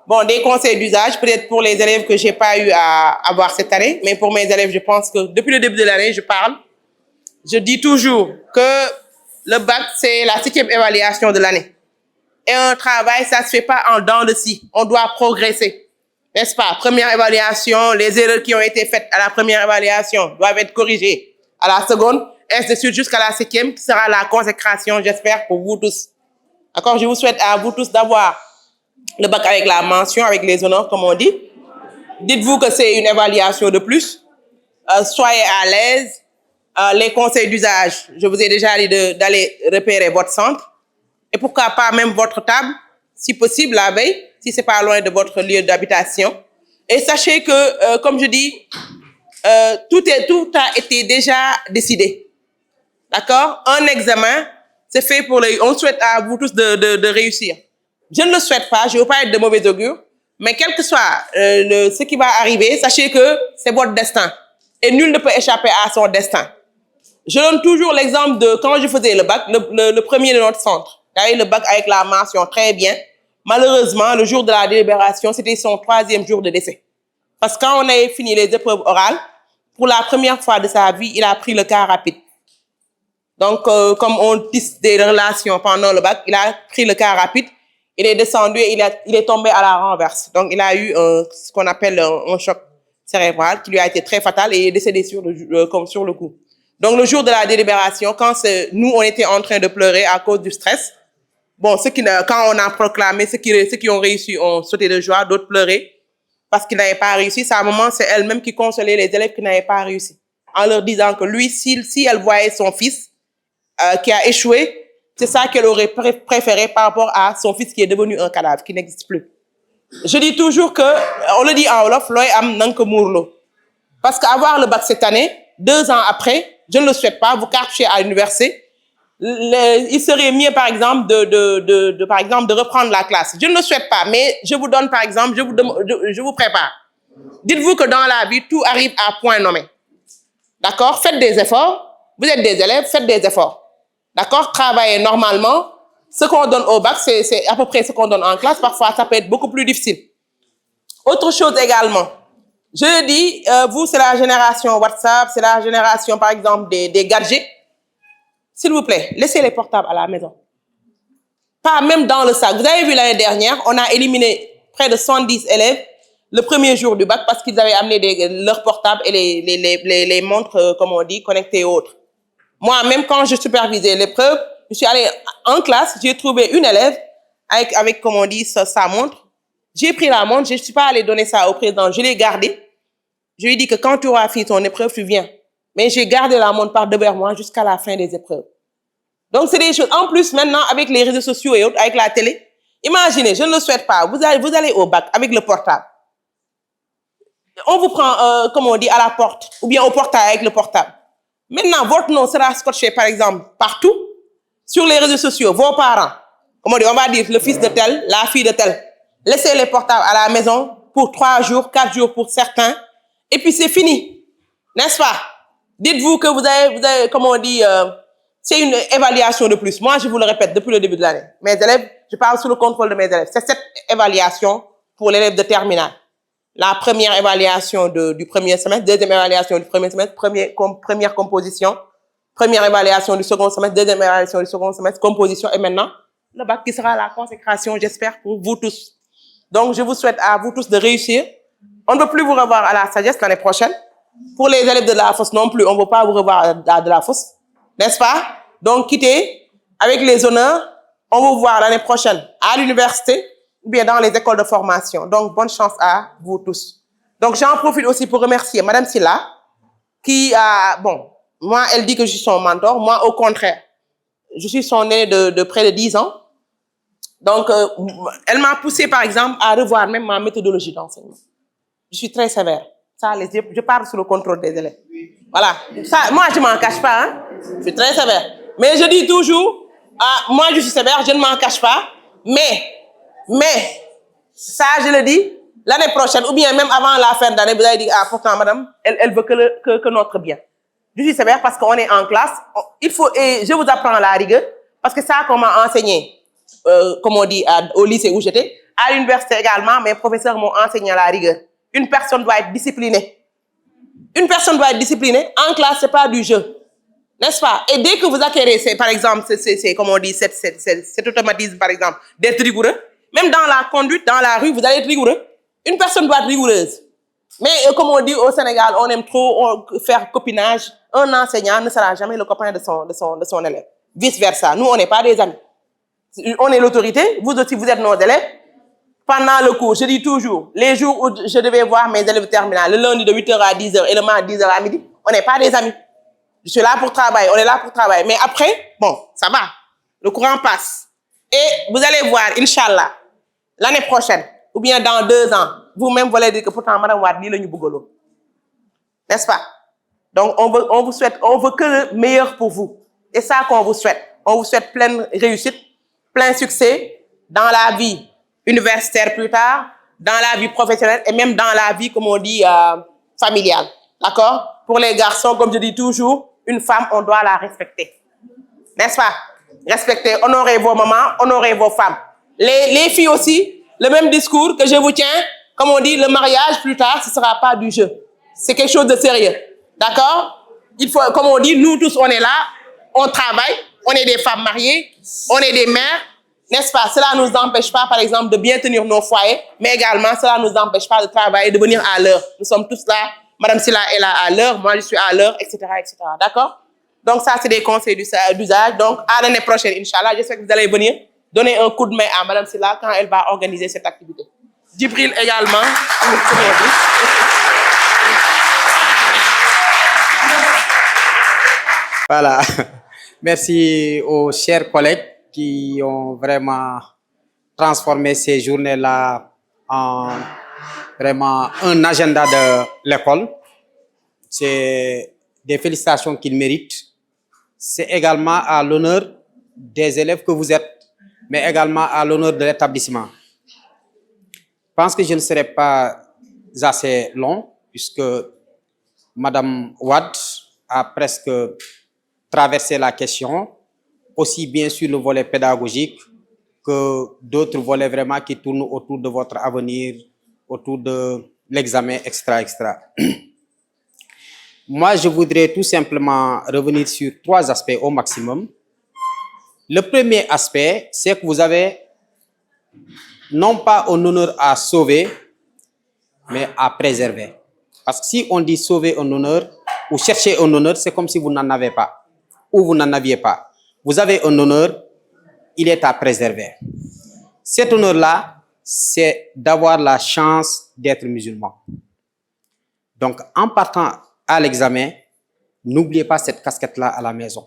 Bon, des conseils d'usage, peut-être pour les élèves que j'ai pas eu à avoir cette année, mais pour mes élèves, je pense que depuis le début de l'année, je parle. Je dis toujours que le bac, c'est la 7e évaluation de l'année. Et un travail, ça se fait pas en dents de scie. On doit progresser. N'est-ce pas? Première évaluation, les erreurs qui ont été faites à la première évaluation doivent être corrigées à la seconde, ainsi de suite jusqu'à la 7e, qui sera la consécration, j'espère, pour vous tous. D'accord? Je vous souhaite à vous tous d'avoir le bac avec la mention, avec les honneurs, comme on dit. Dites-vous que c'est une évaluation de plus. Soyez à l'aise. Les conseils d'usage, je vous ai déjà dit d'aller repérer votre centre. Et pourquoi pas même votre table, si possible, la veille, si c'est pas loin de votre lieu d'habitation. Et sachez que, comme je dis, tout a été déjà décidé. D'accord? Un examen, c'est fait pour les... On souhaite à vous tous de réussir. Je ne le souhaite pas, je ne veux pas être de mauvais augure, mais quel que soit ce qui va arriver, sachez que c'est votre destin. Et nul ne peut échapper à son destin. Je donne toujours l'exemple de quand je faisais le bac, le premier de notre centre. J'avais le bac avec la mention très bien. Malheureusement, le jour de la délibération, c'était son 3e jour de décès. Parce que quand on avait fini les épreuves orales, pour la première fois de sa vie, il a pris le car rapide. Donc, comme on tisse des relations pendant le bac, il a pris le car rapide, il est descendu et il est tombé à la renverse. Donc, il a eu ce qu'on appelle un choc cérébral qui lui a été très fatal et il est décédé comme sur le coup. Donc, le jour de la délibération, quand nous, on était en train de pleurer à cause du stress, bon, quand on a proclamé, ceux qui ont réussi ont sauté de joie, d'autres pleuraient parce qu'ils n'avaient pas réussi. C'est à un moment, c'est elle-même qui consolait les élèves qui n'avaient pas réussi, en leur disant que lui, si elle voyait son fils qui a échoué, c'est ça qu'elle aurait préféré par rapport à son fils qui est devenu un cadavre, qui n'existe plus. Je dis toujours que, on le dit en wolof, loy am nang ko mourlo. Parce qu'avoir le bac cette année, 2 ans après, je ne le souhaite pas, vous cartouchez à l'université, il serait mieux, par exemple, de reprendre la classe. Je ne le souhaite pas, mais je vous donne, par exemple, je vous prépare. Dites-vous que dans la vie, tout arrive à point nommé. D'accord? Faites des efforts. Vous êtes des élèves, faites des efforts. D'accord? Travaillez normalement. Ce qu'on donne au bac, c'est à peu près ce qu'on donne en classe. Parfois, ça peut être beaucoup plus difficile. Autre chose également. Je dis, vous, c'est la génération WhatsApp, c'est la génération, par exemple, des gadgets. S'il vous plaît, laissez les portables à la maison. Pas même dans le sac. Vous avez vu l'année dernière, on a éliminé près de 110 élèves le premier jour du bac parce qu'ils avaient amené leurs portables et les montres, comme on dit, connectées et autres. Moi, même quand je supervisais l'épreuve, je suis allée en classe, j'ai trouvé une élève avec comme on dit, sa montre. J'ai pris la montre, je ne suis pas allée donner ça au président, je l'ai gardée. Je lui ai dit que quand tu auras fini ton épreuve, tu viens. Mais j'ai gardé la montre par devers moi jusqu'à la fin des épreuves. Donc, c'est des choses. En plus, maintenant, avec les réseaux sociaux et autres, avec la télé, imaginez, je ne le souhaite pas, vous allez au bac avec le portable. On vous prend, comme on dit, à la porte, ou bien au portail avec le portable. Maintenant, votre nom sera scotché, par exemple, partout, sur les réseaux sociaux, vos parents. Comme on dit, on va dire le fils de tel, la fille de tel. Laissez les portables à la maison pour 3 jours, 4 jours pour certains, et puis c'est fini. N'est-ce pas? Dites-vous que vous avez, comme on dit, c'est une évaluation de plus. Moi, je vous le répète depuis le début de l'année. Mes élèves, je parle sous le contrôle de mes élèves. C'est cette évaluation pour l'élève de terminale. La première évaluation du premier semestre, deuxième évaluation du premier semestre, première composition, première évaluation du second semestre, deuxième évaluation du second semestre, composition, et maintenant, le bac qui sera la consécration, j'espère, pour vous tous. Donc, je vous souhaite à vous tous de réussir. On ne veut plus vous revoir à la sagesse l'année prochaine. Pour les élèves de la fosse non plus, on ne veut pas vous revoir à de la fosse. N'est-ce pas? Donc, quittez avec les honneurs. On va vous voir l'année prochaine à l'université ou bien dans les écoles de formation. Donc, bonne chance à vous tous. Donc, j'en profite aussi pour remercier Madame Silla qui a, bon, moi, elle dit que je suis son mentor. Moi, au contraire, je suis son aîné de près de 10 ans. Donc, elle m'a poussé, par exemple, à revoir même ma méthodologie d'enseignement. Je suis très sévère. Ça, je parle sous le contrôle des élèves. Voilà. Ça, moi, je ne m'en cache pas. Hein. Je suis très sévère. Mais je dis toujours, moi, je suis sévère, je ne m'en cache pas. Mais, ça, je le dis, l'année prochaine, ou bien même avant la fin d'année, vous allez dire, pourtant, madame, elle veut que notre bien. Je suis sévère parce qu'on est en classe. Et je vous apprends la rigueur parce que ça qu'on m'a enseigné. comme on dit, au lycée où j'étais. À l'université également, mes professeurs m'ont enseigné la rigueur. Une personne doit être disciplinée. Une personne doit être disciplinée. En classe, c'est pas du jeu. N'est-ce pas? Et dès que vous acquérez, par exemple, comme on dit, cet automatisme, par exemple, d'être rigoureux, même dans la conduite, dans la rue, vous allez être rigoureux. Une personne doit être rigoureuse. Mais comme on dit au Sénégal, on aime trop faire copinage. Un enseignant ne sera jamais le copain de son élève. Vice-versa. Nous, on n'est pas des amis. On est l'autorité. Vous aussi, vous êtes nos élèves. Pendant le cours, je dis toujours, les jours où je devais voir mes élèves terminales, le lundi de 8h à 10h et le mardi de 10h à midi, on n'est pas des amis. Je suis là pour travailler, on est là pour travailler. Mais après, bon, ça va. Le courant passe. Et vous allez voir, Inch'Allah, l'année prochaine, ou bien dans 2 ans, vous-même, vous allez dire que pourtant, Madame Wade, ni le Nubugolo. N'est-ce pas? Donc, on veut que le meilleur pour vous. Et ça qu'on vous souhaite. On vous souhaite pleine réussite, plein succès dans la vie universitaire plus tard, dans la vie professionnelle et même dans la vie, comme on dit, familiale. D'accord? Pour les garçons, comme je dis toujours, une femme, on doit la respecter. N'est-ce pas? Respecter, honorer vos mamans, honorer vos femmes. Les filles aussi, le même discours que je vous tiens, comme on dit, le mariage plus tard, ce ne sera pas du jeu. C'est quelque chose de sérieux. D'accord? Il faut, comme on dit, nous tous, on est là, on travaille, on est des femmes mariées, on est des mères. N'est-ce pas? Cela ne nous empêche pas, par exemple, de bien tenir nos foyers, mais également, cela ne nous empêche pas de travailler, de venir à l'heure. Nous sommes tous là. Madame Silla est là à l'heure, moi je suis à l'heure, etc., etc. D'accord? Donc ça, c'est des conseils d'usage. Donc, à l'année prochaine, Inch'Allah, j'espère que vous allez venir donner un coup de main à Madame Silla quand elle va organiser cette activité. Djibril également. Voilà. Merci aux chers collègues qui ont vraiment transformé ces journées-là en vraiment un agenda de l'école. C'est des félicitations qu'ils méritent. C'est également à l'honneur des élèves que vous êtes, mais également à l'honneur de l'établissement. Je pense que je ne serai pas assez long, puisque Madame Wade a presque traversé la question, aussi bien sur le volet pédagogique que d'autres volets vraiment qui tournent autour de votre avenir, autour de l'examen, etc., etc. Moi, je voudrais tout simplement revenir sur 3 aspects au maximum. Le premier aspect, c'est que vous avez non pas un honneur à sauver, mais à préserver. Parce que si on dit sauver un honneur ou chercher un honneur, c'est comme si vous n'en avez pas ou vous n'en aviez pas. Vous avez un honneur, il est à préserver. Cet honneur-là, c'est d'avoir la chance d'être musulman. Donc, en partant à l'examen, n'oubliez pas cette casquette-là à la maison.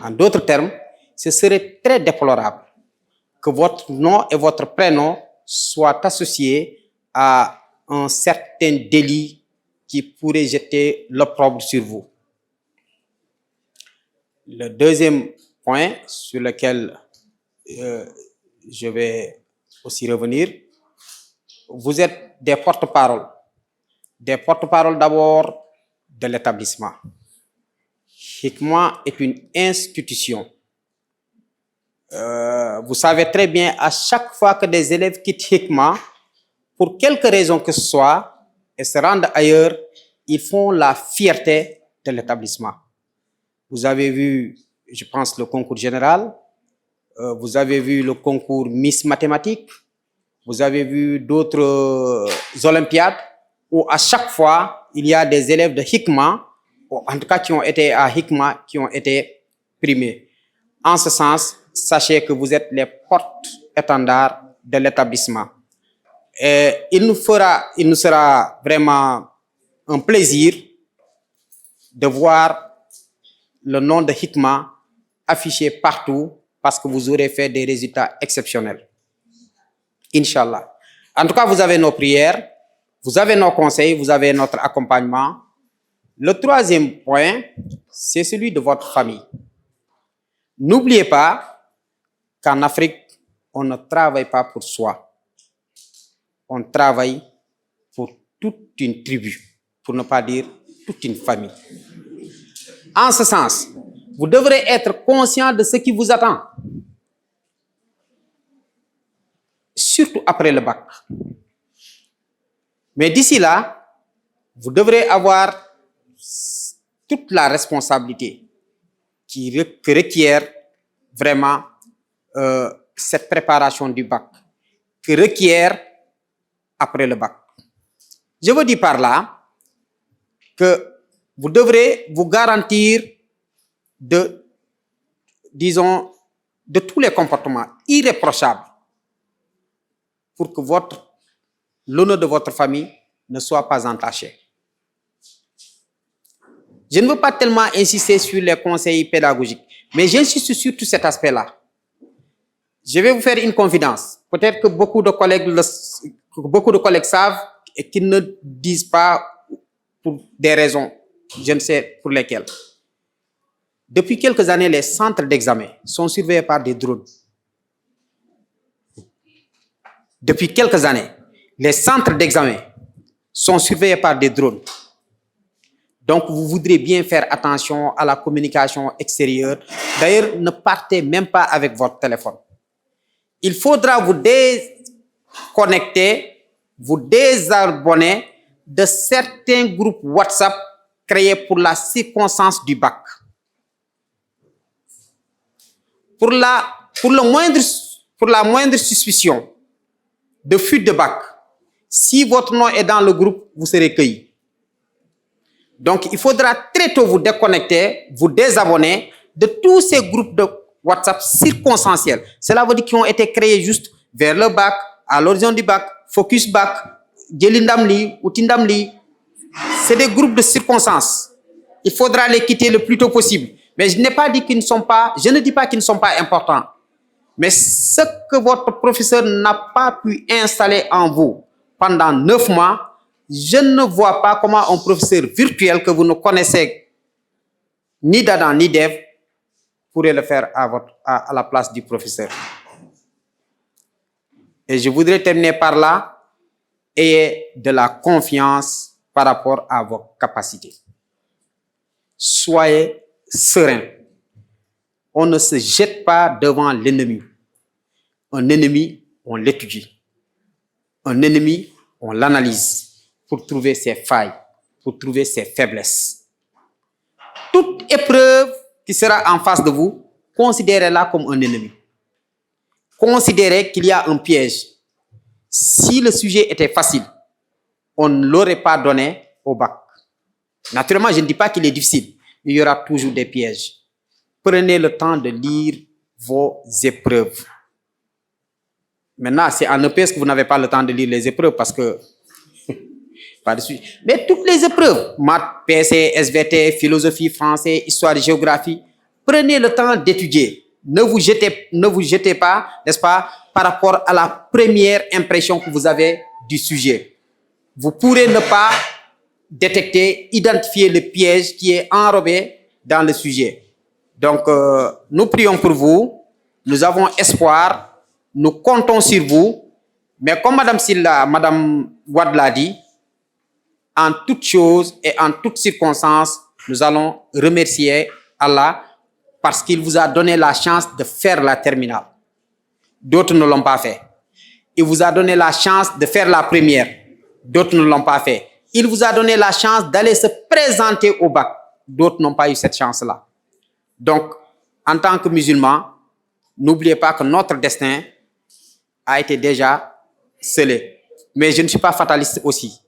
En d'autres termes, ce serait très déplorable que votre nom et votre prénom soient associés à un certain délit qui pourrait jeter l'opprobre sur vous. Le deuxième point sur lequel je vais aussi revenir, vous êtes des porte-paroles. Des porte-paroles d'abord de l'établissement. Hikma est une institution. Vous savez très bien, à chaque fois que des élèves quittent Hikma, pour quelque raison que ce soit, et se rendent ailleurs, ils font la fierté de l'établissement. Vous avez vu, je pense, le concours général, vous avez vu le concours Miss Mathématiques, vous avez vu d'autres olympiades, où à chaque fois, il y a des élèves de Hikma, en tout cas qui ont été à Hikma, qui ont été primés. En ce sens, sachez que vous êtes les porte-étendards de l'établissement. Et il nous sera vraiment un plaisir de voir le nom de Hikma affiché partout parce que vous aurez fait des résultats exceptionnels. Inch'Allah. En tout cas, vous avez nos prières, vous avez nos conseils, vous avez notre accompagnement. Le troisième point, c'est celui de votre famille. N'oubliez pas qu'en Afrique, on ne travaille pas pour soi. On travaille pour toute une tribu, pour ne pas dire toute une famille. En ce sens, vous devrez être conscient de ce qui vous attend. surtout après le bac. Mais d'ici là, vous devrez avoir toute la responsabilité que requiert vraiment cette préparation du bac, que requiert après le bac. Je veux dire par là que vous devrez vous garantir de tous les comportements irréprochables pour que l'honneur de votre famille ne soit pas entaché. Je ne veux pas tellement insister sur les conseils pédagogiques, mais j'insiste sur tout cet aspect-là. Je vais vous faire une confidence. Peut-être que beaucoup de collègues savent et qu'ils ne disent pas pour des raisons, je ne sais pour lesquelles. Depuis quelques années, les centres d'examen sont surveillés par des drones. Depuis quelques années, les centres d'examen sont surveillés par des drones. Donc, vous voudrez bien faire attention à la communication extérieure. D'ailleurs, ne partez même pas avec votre téléphone. Il faudra vous déconnecter, vous désabonner de certains groupes WhatsApp créés pour la circonstance du bac. Pour la moindre suspicion de fuite de bac, si votre nom est dans le groupe, vous serez cueilli. Donc, il faudra très tôt vous déconnecter, vous désabonner de tous ces groupes de WhatsApp circonstanciels. Cela veut dire qu'ils ont été créés juste vers le bac, à l'horizon du bac, focus bac, Djelindamli, Outindamli. C'est des groupes de circonstances. Il faudra les quitter le plus tôt possible. Mais je ne dis pas qu'ils ne sont pas importants. Mais ce que votre professeur n'a pas pu installer en vous pendant 9 mois, je ne vois pas comment un professeur virtuel que vous ne connaissez ni d'Adam ni d'Ève pourrait le faire à la place du professeur. Et je voudrais terminer par là. Ayez de la confiance par rapport à vos capacités. Soyez serein. On ne se jette pas devant l'ennemi. Un ennemi, on l'étudie. Un ennemi, on l'analyse pour trouver ses failles, pour trouver ses faiblesses. Toute épreuve qui sera en face de vous, considérez-la comme un ennemi. Considérez qu'il y a un piège. Si le sujet était facile, on ne l'aurait pas donné au bac. Naturellement, je ne dis pas qu'il est difficile. Il y aura toujours des pièges. Prenez le temps de lire vos épreuves. Maintenant, c'est en EPS que vous n'avez pas le temps de lire les épreuves parce que... pas de sujet. Mais toutes les épreuves, maths, PC, SVT, philosophie, français, histoire, géographie, prenez le temps d'étudier. Ne vous jetez pas, n'est-ce pas, par rapport à la première impression que vous avez du sujet. Vous pourrez ne pas détecter, identifier le piège qui est enrobé dans le sujet. Donc, nous prions pour vous. Nous avons espoir. Nous comptons sur vous. Mais comme Madame Wade l'a dit, en toutes choses et en toutes circonstances, nous allons remercier Allah parce qu'il vous a donné la chance de faire la terminale. D'autres ne l'ont pas fait. Il vous a donné la chance de faire la première. D'autres ne l'ont pas fait. Il vous a donné la chance d'aller se présenter au bac. D'autres n'ont pas eu cette chance-là. Donc, en tant que musulmans, n'oubliez pas que notre destin a été déjà scellé. Mais je ne suis pas fataliste aussi.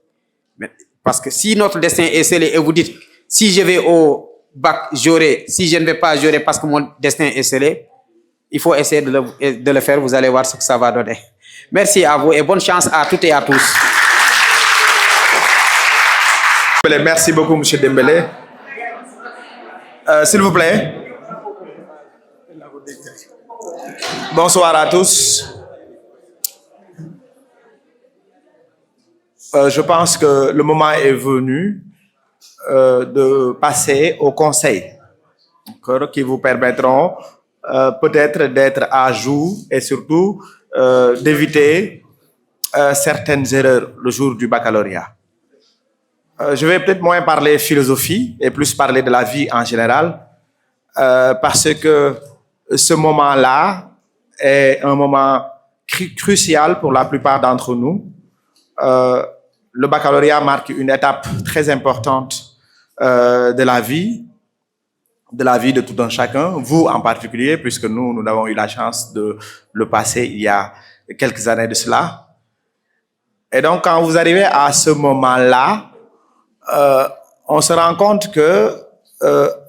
Parce que si notre destin est scellé et vous dites, si je vais au bac, j'aurai. Si je ne vais pas, j'aurai parce que mon destin est scellé. Il faut essayer de le faire. Vous allez voir ce que ça va donner. Merci à vous et bonne chance à toutes et à tous. Merci beaucoup, M. Dembélé. S'il vous plaît. Bonsoir à tous. Je pense que le moment est venu de passer au conseil qui vous permettront peut-être d'être à jour et surtout d'éviter certaines erreurs le jour du baccalauréat. Je vais peut-être moins parler philosophie et plus parler de la vie en général parce que ce moment-là est un moment crucial pour la plupart d'entre nous. Le baccalauréat marque une étape très importante de la vie de tout un chacun, vous en particulier, puisque nous avons eu la chance de le passer il y a quelques années de cela. Et donc, quand vous arrivez à ce moment-là, on se rend compte que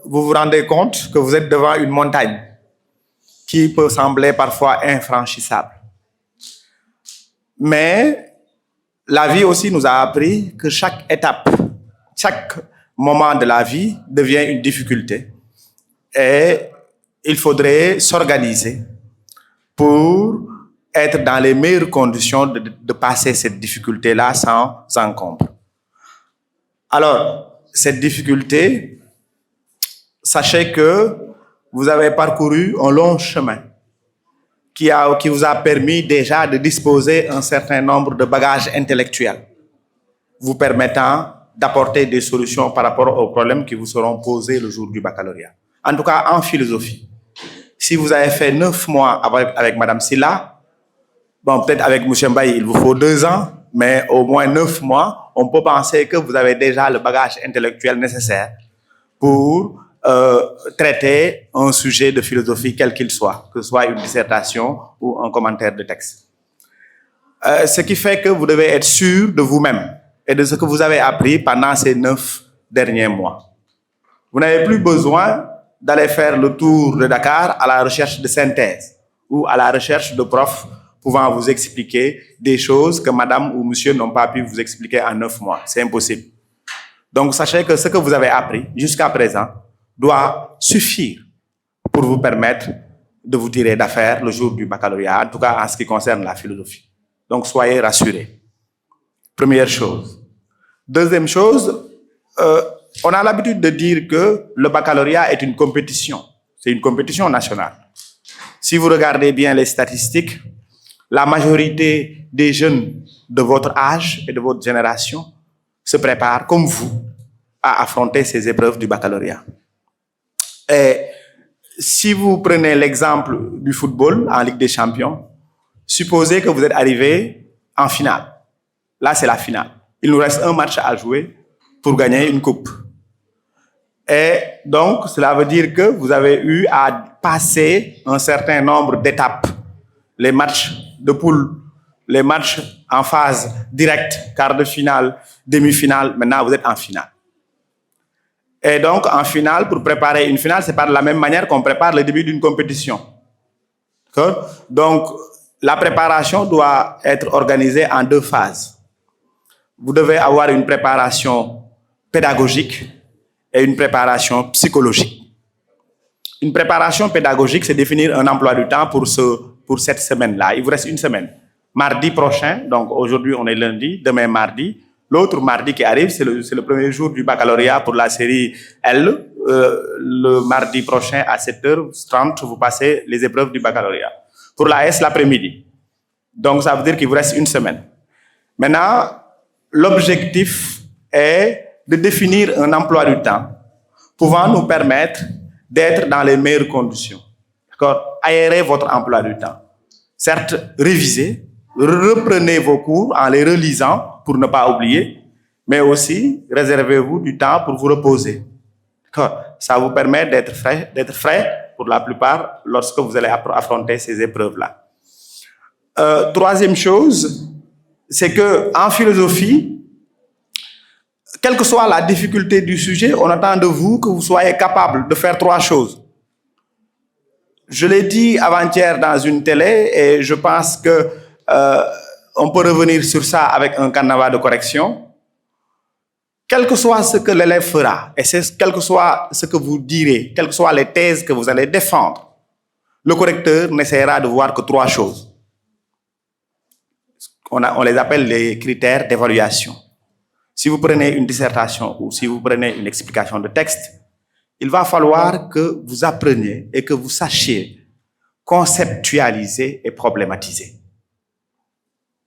vous vous rendez compte que vous êtes devant une montagne qui peut sembler parfois infranchissable. Mais la vie aussi nous a appris que chaque étape, chaque moment de la vie devient une difficulté. Et il faudrait s'organiser pour être dans les meilleures conditions de passer cette difficulté-là sans encombre. Alors, cette difficulté, sachez que vous avez parcouru un long chemin qui vous a permis déjà de disposer d'un certain nombre de bagages intellectuels, vous permettant d'apporter des solutions par rapport aux problèmes qui vous seront posés le jour du baccalauréat. En tout cas, en philosophie. Si vous avez fait 9 mois avec Madame Silla, bon, peut-être avec M. Mbaye, il vous faut 2 ans, mais au moins 9 mois, on peut penser que vous avez déjà le bagage intellectuel nécessaire pour traiter un sujet de philosophie quel qu'il soit, que ce soit une dissertation ou un commentaire de texte. Ce qui fait que vous devez être sûr de vous-même et de ce que vous avez appris pendant ces 9 derniers mois. Vous n'avez plus besoin d'aller faire le tour de Dakar à la recherche de synthèse ou à la recherche de profs pouvant vous expliquer des choses que madame ou monsieur n'ont pas pu vous expliquer en 9 mois. C'est impossible. Donc, sachez que ce que vous avez appris jusqu'à présent doit suffire pour vous permettre de vous tirer d'affaire le jour du baccalauréat, en tout cas en ce qui concerne la philosophie. Donc, soyez rassurés. Première chose. Deuxième chose, on a l'habitude de dire que le baccalauréat est une compétition. C'est une compétition nationale. Si vous regardez bien les statistiques, la majorité des jeunes de votre âge et de votre génération se préparent, comme vous, à affronter ces épreuves du baccalauréat. Et si vous prenez l'exemple du football en Ligue des Champions, supposez que vous êtes arrivé en finale. Là, c'est la finale. Il nous reste un match à jouer pour gagner une coupe. Et donc, cela veut dire que vous avez eu à passer un certain nombre d'étapes. Les matchs de poule, les matchs en phase directe, quart de finale, demi-finale, maintenant vous êtes en finale. Et donc, en finale, pour préparer une finale, c'est pas de la même manière qu'on prépare le début d'une compétition. Donc, la préparation doit être organisée en 2 phases. Vous devez avoir une préparation pédagogique et une préparation psychologique. Une préparation pédagogique, c'est définir un emploi du temps pour cette semaine-là. Il vous reste une semaine. Mardi prochain, donc aujourd'hui on est lundi, demain mardi. L'autre mardi qui arrive, c'est le premier jour du baccalauréat pour la série L. Le mardi prochain à 7h30, vous passez les épreuves du baccalauréat. Pour la S, l'après-midi. Donc ça veut dire qu'il vous reste une semaine. Maintenant, l'objectif est de définir un emploi du temps pouvant nous permettre d'être dans les meilleures conditions. D'accord? Aérez votre emploi du temps. Certes, révisez, reprenez vos cours en les relisant pour ne pas oublier, mais aussi réservez-vous du temps pour vous reposer. D'accord? Ça vous permet d'être frais pour la plupart lorsque vous allez affronter ces épreuves-là. Troisième chose, c'est que en philosophie, quelle que soit la difficulté du sujet, on attend de vous que vous soyez capable de faire 3 choses. Je l'ai dit avant-hier dans une télé et je pense que on peut revenir sur ça avec un carnaval de correction. Quel que soit ce que l'élève fera, et quel que soit ce que vous direz, quelles que soient les thèses que vous allez défendre, le correcteur n'essaiera de voir que 3 choses. On les appelle les critères d'évaluation. Si vous prenez une dissertation ou si vous prenez une explication de texte, il va falloir que vous appreniez et que vous sachiez conceptualiser et problématiser.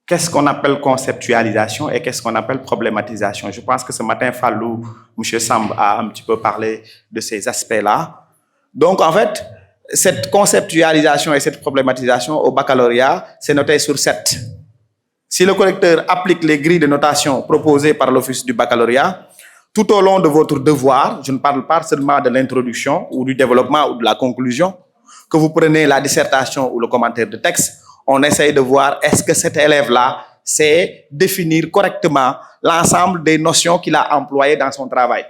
Qu'est-ce qu'on appelle conceptualisation et qu'est-ce qu'on appelle problématisation? Je pense que ce matin, Fallou, M. Samb a un petit peu parlé de ces aspects-là. Donc, en fait, cette conceptualisation et cette problématisation au baccalauréat, c'est noté sur 7. Si le correcteur applique les grilles de notation proposées par l'Office du baccalauréat, tout au long de votre devoir, je ne parle pas seulement de l'introduction ou du développement ou de la conclusion, que vous prenez la dissertation ou le commentaire de texte, on essaye de voir est-ce que cet élève-là sait définir correctement l'ensemble des notions qu'il a employées dans son travail.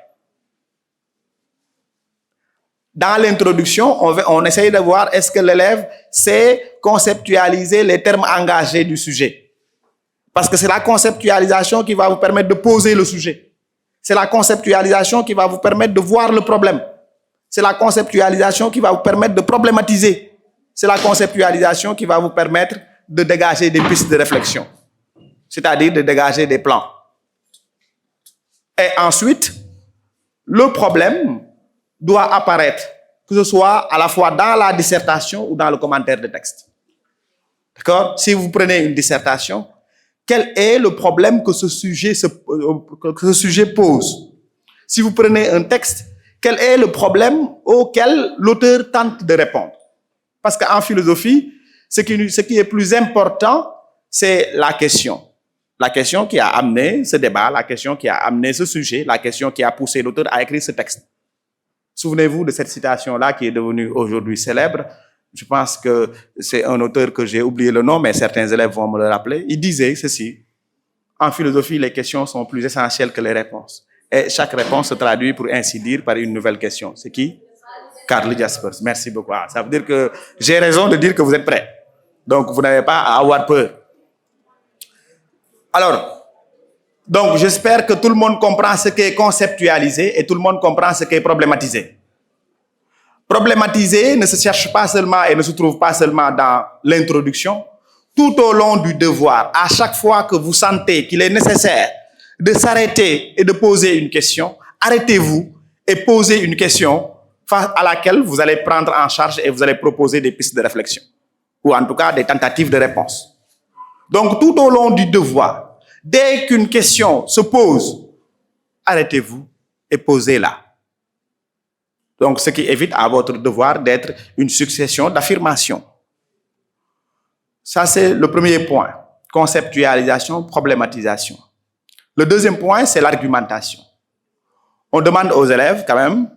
Dans l'introduction, on essaye de voir est-ce que l'élève sait conceptualiser les termes engagés du sujet. Parce que c'est la conceptualisation qui va vous permettre de poser le sujet. C'est la conceptualisation qui va vous permettre de voir le problème. C'est la conceptualisation qui va vous permettre de problématiser. C'est la conceptualisation qui va vous permettre de dégager des pistes de réflexion. C'est-à-dire de dégager des plans. Et ensuite, le problème doit apparaître, que ce soit à la fois dans la dissertation ou dans le commentaire de texte. D'accord? Si vous prenez une dissertation, quel est le problème que ce sujet pose? Si vous prenez un texte, quel est le problème auquel l'auteur tente de répondre? Parce qu'en philosophie, ce qui est plus important, c'est la question. La question qui a amené ce débat, la question qui a amené ce sujet, la question qui a poussé l'auteur à écrire ce texte. Souvenez-vous de cette citation-là qui est devenue aujourd'hui célèbre. Je pense que c'est un auteur que j'ai oublié le nom, mais certains élèves vont me le rappeler. Il disait ceci: en philosophie, les questions sont plus essentielles que les réponses. Et chaque réponse se traduit, pour ainsi dire, par une nouvelle question. C'est qui? Karl Jaspers. Merci beaucoup. Ah, ça veut dire que j'ai raison de dire que vous êtes prêts. Donc, vous n'avez pas à avoir peur. Alors, donc j'espère que tout le monde comprend ce qui est conceptualisé et tout le monde comprend ce qui est problématisé. Problématiser ne se cherche pas seulement et ne se trouve pas seulement dans l'introduction. Tout au long du devoir, à chaque fois que vous sentez qu'il est nécessaire de s'arrêter et de poser une question, arrêtez-vous et posez une question face à laquelle vous allez prendre en charge et vous allez proposer des pistes de réflexion, ou en tout cas des tentatives de réponse. Donc tout au long du devoir, dès qu'une question se pose, arrêtez-vous et posez-la. Donc ce qui évite à votre devoir d'être une succession d'affirmations. Ça, c'est le premier point. Conceptualisation, problématisation. Le deuxième point, c'est l'argumentation. On demande aux élèves, quand même,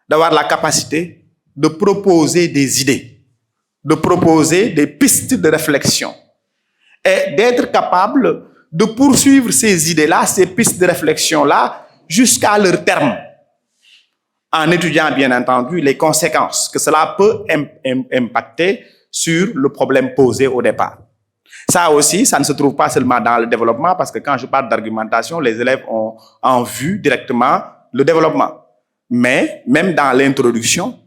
d'avoir la capacité de proposer des idées, de proposer des pistes de réflexion et d'être capable de poursuivre ces idées-là, ces pistes de réflexion-là, jusqu'à leur terme, en étudiant, bien entendu, les conséquences que cela peut impacter sur le problème posé au départ. Ça aussi, ça ne se trouve pas seulement dans le développement, parce que quand je parle d'argumentation, les élèves ont en vue directement le développement. Mais même dans l'introduction,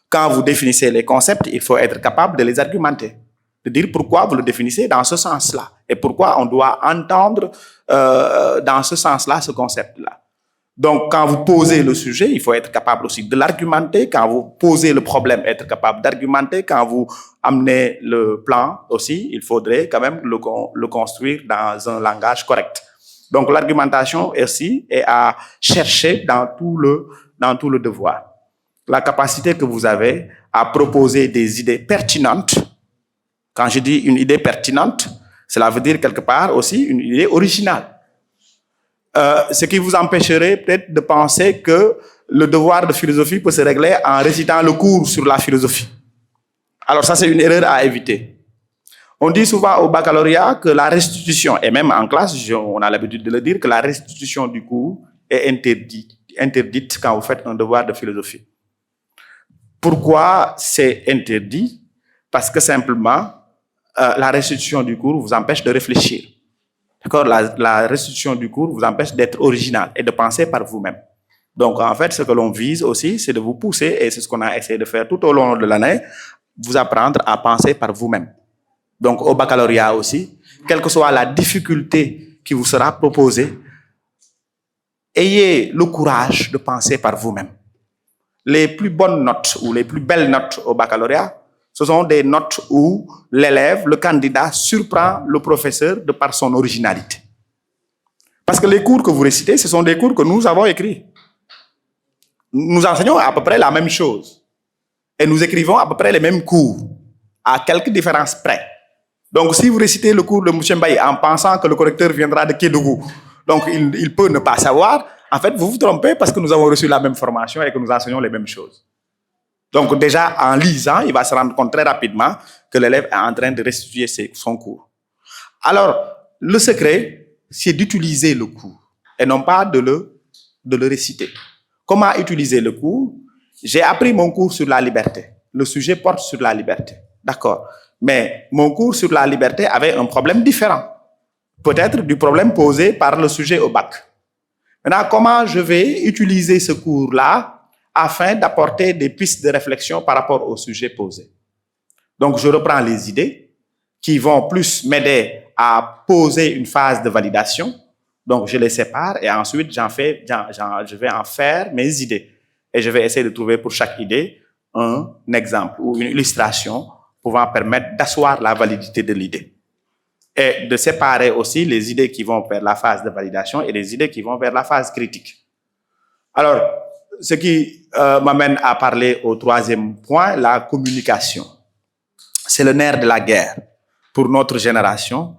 quand vous définissez les concepts, il faut être capable de les argumenter, de dire pourquoi vous le définissez dans ce sens-là et pourquoi on doit entendre dans ce sens-là ce concept-là. Donc, quand vous posez le sujet, il faut être capable aussi de l'argumenter. Quand vous posez le problème, être capable d'argumenter. Quand vous amenez le plan aussi, il faudrait quand même le construire dans un langage correct. Donc, l'argumentation aussi est à chercher dans tout le devoir. La capacité que vous avez à proposer des idées pertinentes. Quand je dis une idée pertinente, cela veut dire quelque part aussi une idée originale. Ce qui vous empêcherait peut-être de penser que le devoir de philosophie peut se régler en récitant le cours sur la philosophie. Alors ça, c'est une erreur à éviter. On dit souvent au baccalauréat que la restitution, et même en classe, on a l'habitude de le dire, que la restitution du cours est interdite quand vous faites un devoir de philosophie. Pourquoi c'est interdit? Parce que simplement, la restitution du cours vous empêche de réfléchir. D'accord? La restitution du cours vous empêche d'être original et de penser par vous-même. Donc, en fait, ce que l'on vise aussi, c'est de vous pousser, et c'est ce qu'on a essayé de faire tout au long de l'année, vous apprendre à penser par vous-même. Donc, au baccalauréat aussi, quelle que soit la difficulté qui vous sera proposée, ayez le courage de penser par vous-même. Les plus bonnes notes ou les plus belles notes au baccalauréat, ce sont des notes où l'élève, le candidat, surprend le professeur de par son originalité. Parce que les cours que vous récitez, ce sont des cours que nous avons écrits. Nous enseignons à peu près la même chose. et nous écrivons à peu près les mêmes cours, à quelques différences près. Donc, si vous récitez le cours de M. Mbaye en pensant que le correcteur viendra de Kédougou, donc il peut ne pas savoir, en fait, vous vous trompez parce que nous avons reçu la même formation et que nous enseignons les mêmes choses. Donc, déjà, en lisant, il va se rendre compte très rapidement que l'élève est en train de restituer son cours. Alors, le secret, c'est d'utiliser le cours et non pas de le réciter. Comment utiliser le cours? J'ai appris mon cours sur la liberté. Le sujet porte sur la liberté. D'accord. Mais mon cours sur la liberté avait un problème différent. Peut-être du problème posé par le sujet au bac. Maintenant, comment je vais utiliser ce cours-là afin d'apporter des pistes de réflexion par rapport au sujet posé? Donc, je reprends les idées qui vont plus m'aider à poser une phase de validation. Donc, je les sépare et ensuite, je vais en faire mes idées. Et je vais essayer de trouver pour chaque idée un exemple ou une illustration pouvant permettre d'asseoir la validité de l'idée. Et de séparer aussi les idées qui vont vers la phase de validation et les idées qui vont vers la phase critique. Alors, ce qui m'amène à parler au troisième point, la communication. C'est le nerf de la guerre pour notre génération.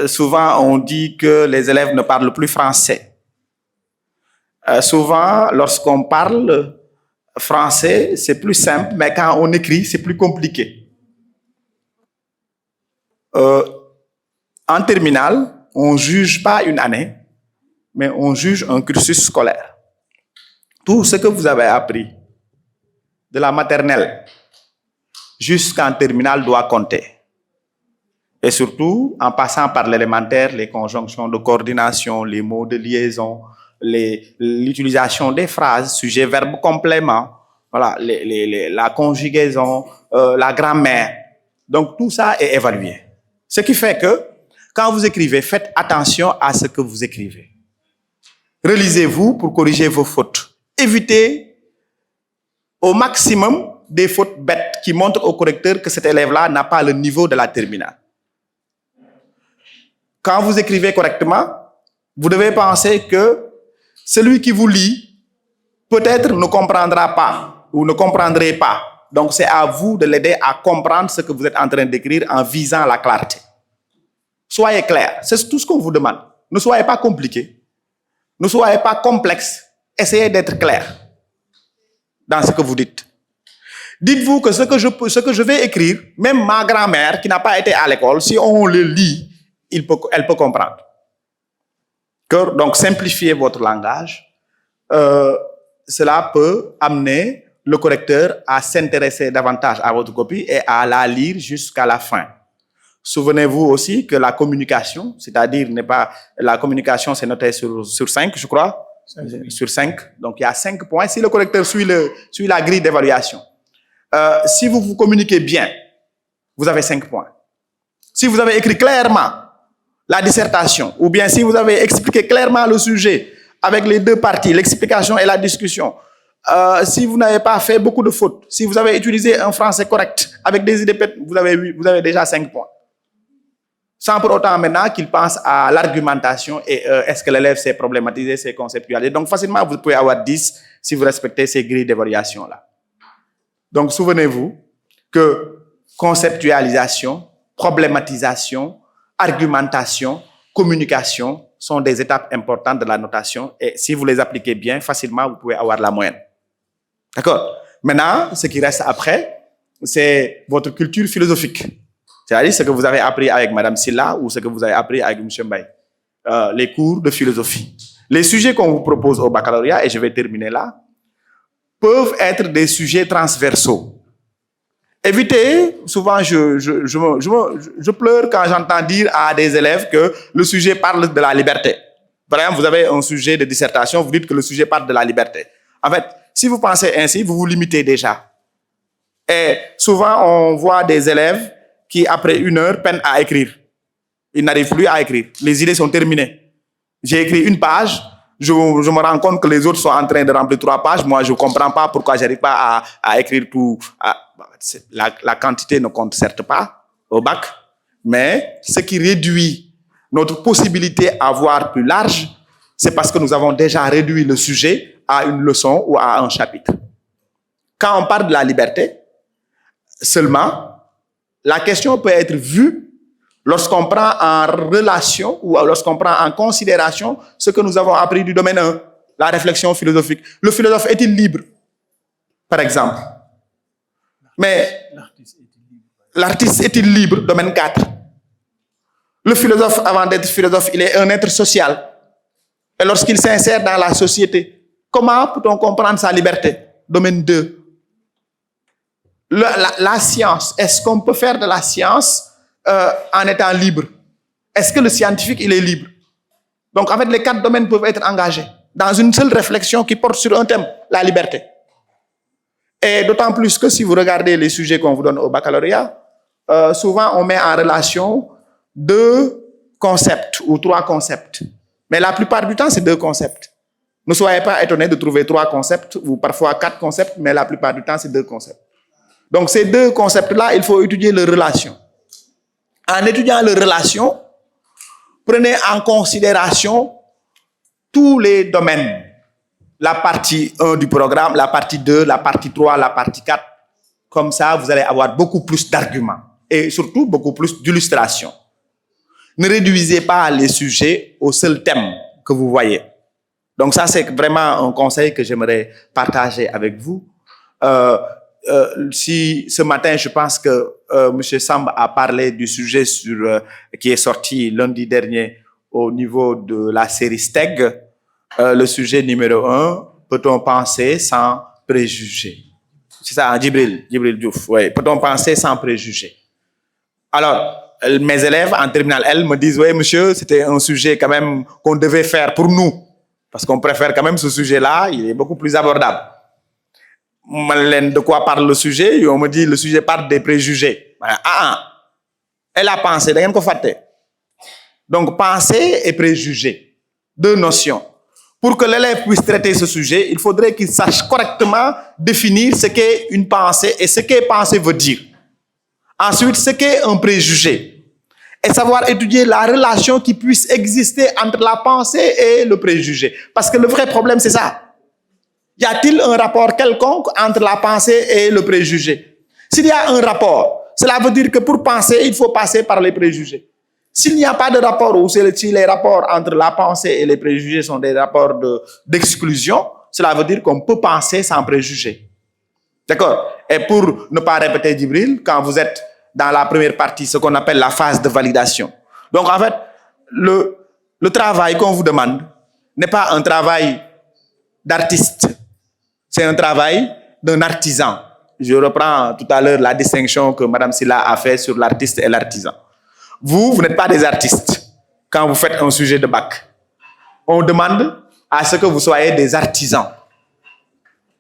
Souvent, on dit que les élèves ne parlent plus français. Souvent, lorsqu'on parle français, c'est plus simple, mais quand on écrit, c'est plus compliqué. En terminale, on ne juge pas une année, mais on juge un cursus scolaire. Tout ce que vous avez appris, de la maternelle jusqu'en terminale, doit compter. Et surtout, en passant par l'élémentaire, les conjonctions de coordination, les mots de liaison, l'utilisation des phrases, sujet, verbe, complément, voilà, la conjugaison, la grammaire. Donc, tout ça est évalué. Ce qui fait que, quand vous écrivez, faites attention à ce que vous écrivez. Relisez-vous pour corriger vos fautes. Évitez au maximum des fautes bêtes qui montrent au correcteur que cet élève-là n'a pas le niveau de la terminale. Quand vous écrivez correctement, vous devez penser que celui qui vous lit, peut-être ne comprendra pas ou ne comprendrez pas. Donc, c'est à vous de l'aider à comprendre ce que vous êtes en train d'écrire en visant la clarté. Soyez clair, c'est tout ce qu'on vous demande. Ne soyez pas compliqué, ne soyez pas complexe. Essayez d'être clair dans ce que vous dites. Dites-vous que ce que je vais écrire, même ma grand-mère qui n'a pas été à l'école, si on le lit, elle peut comprendre. Donc, simplifiez votre langage. Cela peut amener le correcteur à s'intéresser davantage à votre copie et à la lire jusqu'à la fin. Souvenez-vous aussi que la communication, c'est-à-dire la communication, c'est noté sur 5, je crois. Sur 5. Donc, il y a 5 points. Si le correcteur suit la grille d'évaluation, si vous communiquez bien, vous avez 5 points. Si vous avez écrit clairement la dissertation, ou bien si vous avez expliqué clairement le sujet avec les deux parties, l'explication et la discussion, si vous n'avez pas fait beaucoup de fautes, si vous avez utilisé un français correct avec des idées, vous avez déjà 5 points. Sans pour autant maintenant qu'il pense à l'argumentation et est-ce que l'élève sait problématiser, sait conceptualiser. Donc facilement, vous pouvez avoir 10 si vous respectez ces grilles d'évaluation-là. Donc souvenez-vous que conceptualisation, problématisation, argumentation, communication sont des étapes importantes de la notation et si vous les appliquez bien, facilement, vous pouvez avoir la moyenne. D'accord? Maintenant, ce qui reste après, c'est votre culture philosophique. C'est-à-dire ce que vous avez appris avec Mme Silla ou ce que vous avez appris avec M. Mbaye. Les cours de philosophie. Les sujets qu'on vous propose au baccalauréat, et je vais terminer là, peuvent être des sujets transversaux. Évitez, souvent je pleure quand j'entends dire à des élèves que le sujet parle de la liberté. Par exemple, vous avez un sujet de dissertation, vous dites que le sujet parle de la liberté. En fait, si vous pensez ainsi, vous vous limitez déjà. Et souvent, on voit des élèves qui, après 1 heure, peinent à écrire. Ils n'arrivent plus à écrire. Les idées sont terminées. J'ai écrit 1 page, je me rends compte que les autres sont en train de remplir 3 pages. Moi, je ne comprends pas pourquoi je n'arrive pas à écrire tout. La quantité ne compte certes pas au bac, mais ce qui réduit notre possibilité à voir plus large, c'est parce que nous avons déjà réduit le sujet à une leçon ou à un chapitre. quand on parle de la liberté, seulement, la question peut être vue lorsqu'on prend en relation ou lorsqu'on prend en considération ce que nous avons appris du domaine 1, la réflexion philosophique. Le philosophe est-il libre, par exemple? Mais l'artiste est-il libre, domaine 4? Le philosophe, avant d'être philosophe, il est un être social. Et lorsqu'il s'insère dans la société, comment peut-on comprendre sa liberté? Domaine 2. La science, est-ce qu'on peut faire de la science en étant libre? Est-ce que le scientifique, il est libre? Donc, en fait, les 4 domaines peuvent être engagés dans une seule réflexion qui porte sur un thème, la liberté. Et d'autant plus que si vous regardez les sujets qu'on vous donne au baccalauréat, souvent on met en relation 2 concepts ou 3 concepts. Mais la plupart du temps, c'est 2 concepts. Ne soyez pas étonnés de trouver 3 concepts ou parfois 4 concepts, mais la plupart du temps, c'est 2 concepts. Donc, ces 2 concepts-là, il faut étudier leurs relations. En étudiant leurs relations, prenez en considération tous les domaines. La partie 1 du programme, la partie 2, la partie 3, la partie 4. Comme ça, vous allez avoir beaucoup plus d'arguments et surtout beaucoup plus d'illustrations. Ne réduisez pas les sujets au seul thème que vous voyez. Donc ça, c'est vraiment un conseil que j'aimerais partager avec vous. Si ce matin, je pense que M. Samb a parlé du sujet qui est sorti lundi dernier au niveau de la série STEG, le sujet numéro 1, peut-on penser sans préjugés? C'est ça, Djibril Diouf, oui. Peut-on penser sans préjugés? Alors, mes élèves en terminale L me disent, oui, monsieur, c'était un sujet quand même qu'on devait faire pour nous, parce qu'on préfère quand même ce sujet-là, il est beaucoup plus abordable. De quoi parle le sujet? Et on me dit, le sujet parle des préjugés. Elle a pensé, donc pensée et préjugé, 2 notions. Pour que l'élève puisse traiter ce sujet, il faudrait qu'il sache correctement définir ce qu'est une pensée et ce qu'est pensée veut dire. Ensuite, ce qu'est un préjugé. Et savoir étudier la relation qui puisse exister entre la pensée et le préjugé. Parce que le vrai problème, c'est ça. Y a-t-il un rapport quelconque entre la pensée et le préjugé? S'il y a un rapport, cela veut dire que pour penser, il faut passer par les préjugés. S'il n'y a pas de rapport, ou si les rapports entre la pensée et les préjugés sont des rapports d'exclusion, cela veut dire qu'on peut penser sans préjugés. D'accord? Et pour ne pas répéter Djibril, quand vous êtes dans la première partie, ce qu'on appelle la phase de validation. Donc en fait, le travail qu'on vous demande n'est pas un travail d'artiste, c'est un travail d'un artisan. Je reprends tout à l'heure la distinction que Mme Silla a fait sur l'artiste et l'artisan. Vous n'êtes pas des artistes quand vous faites un sujet de bac. On demande à ce que vous soyez des artisans.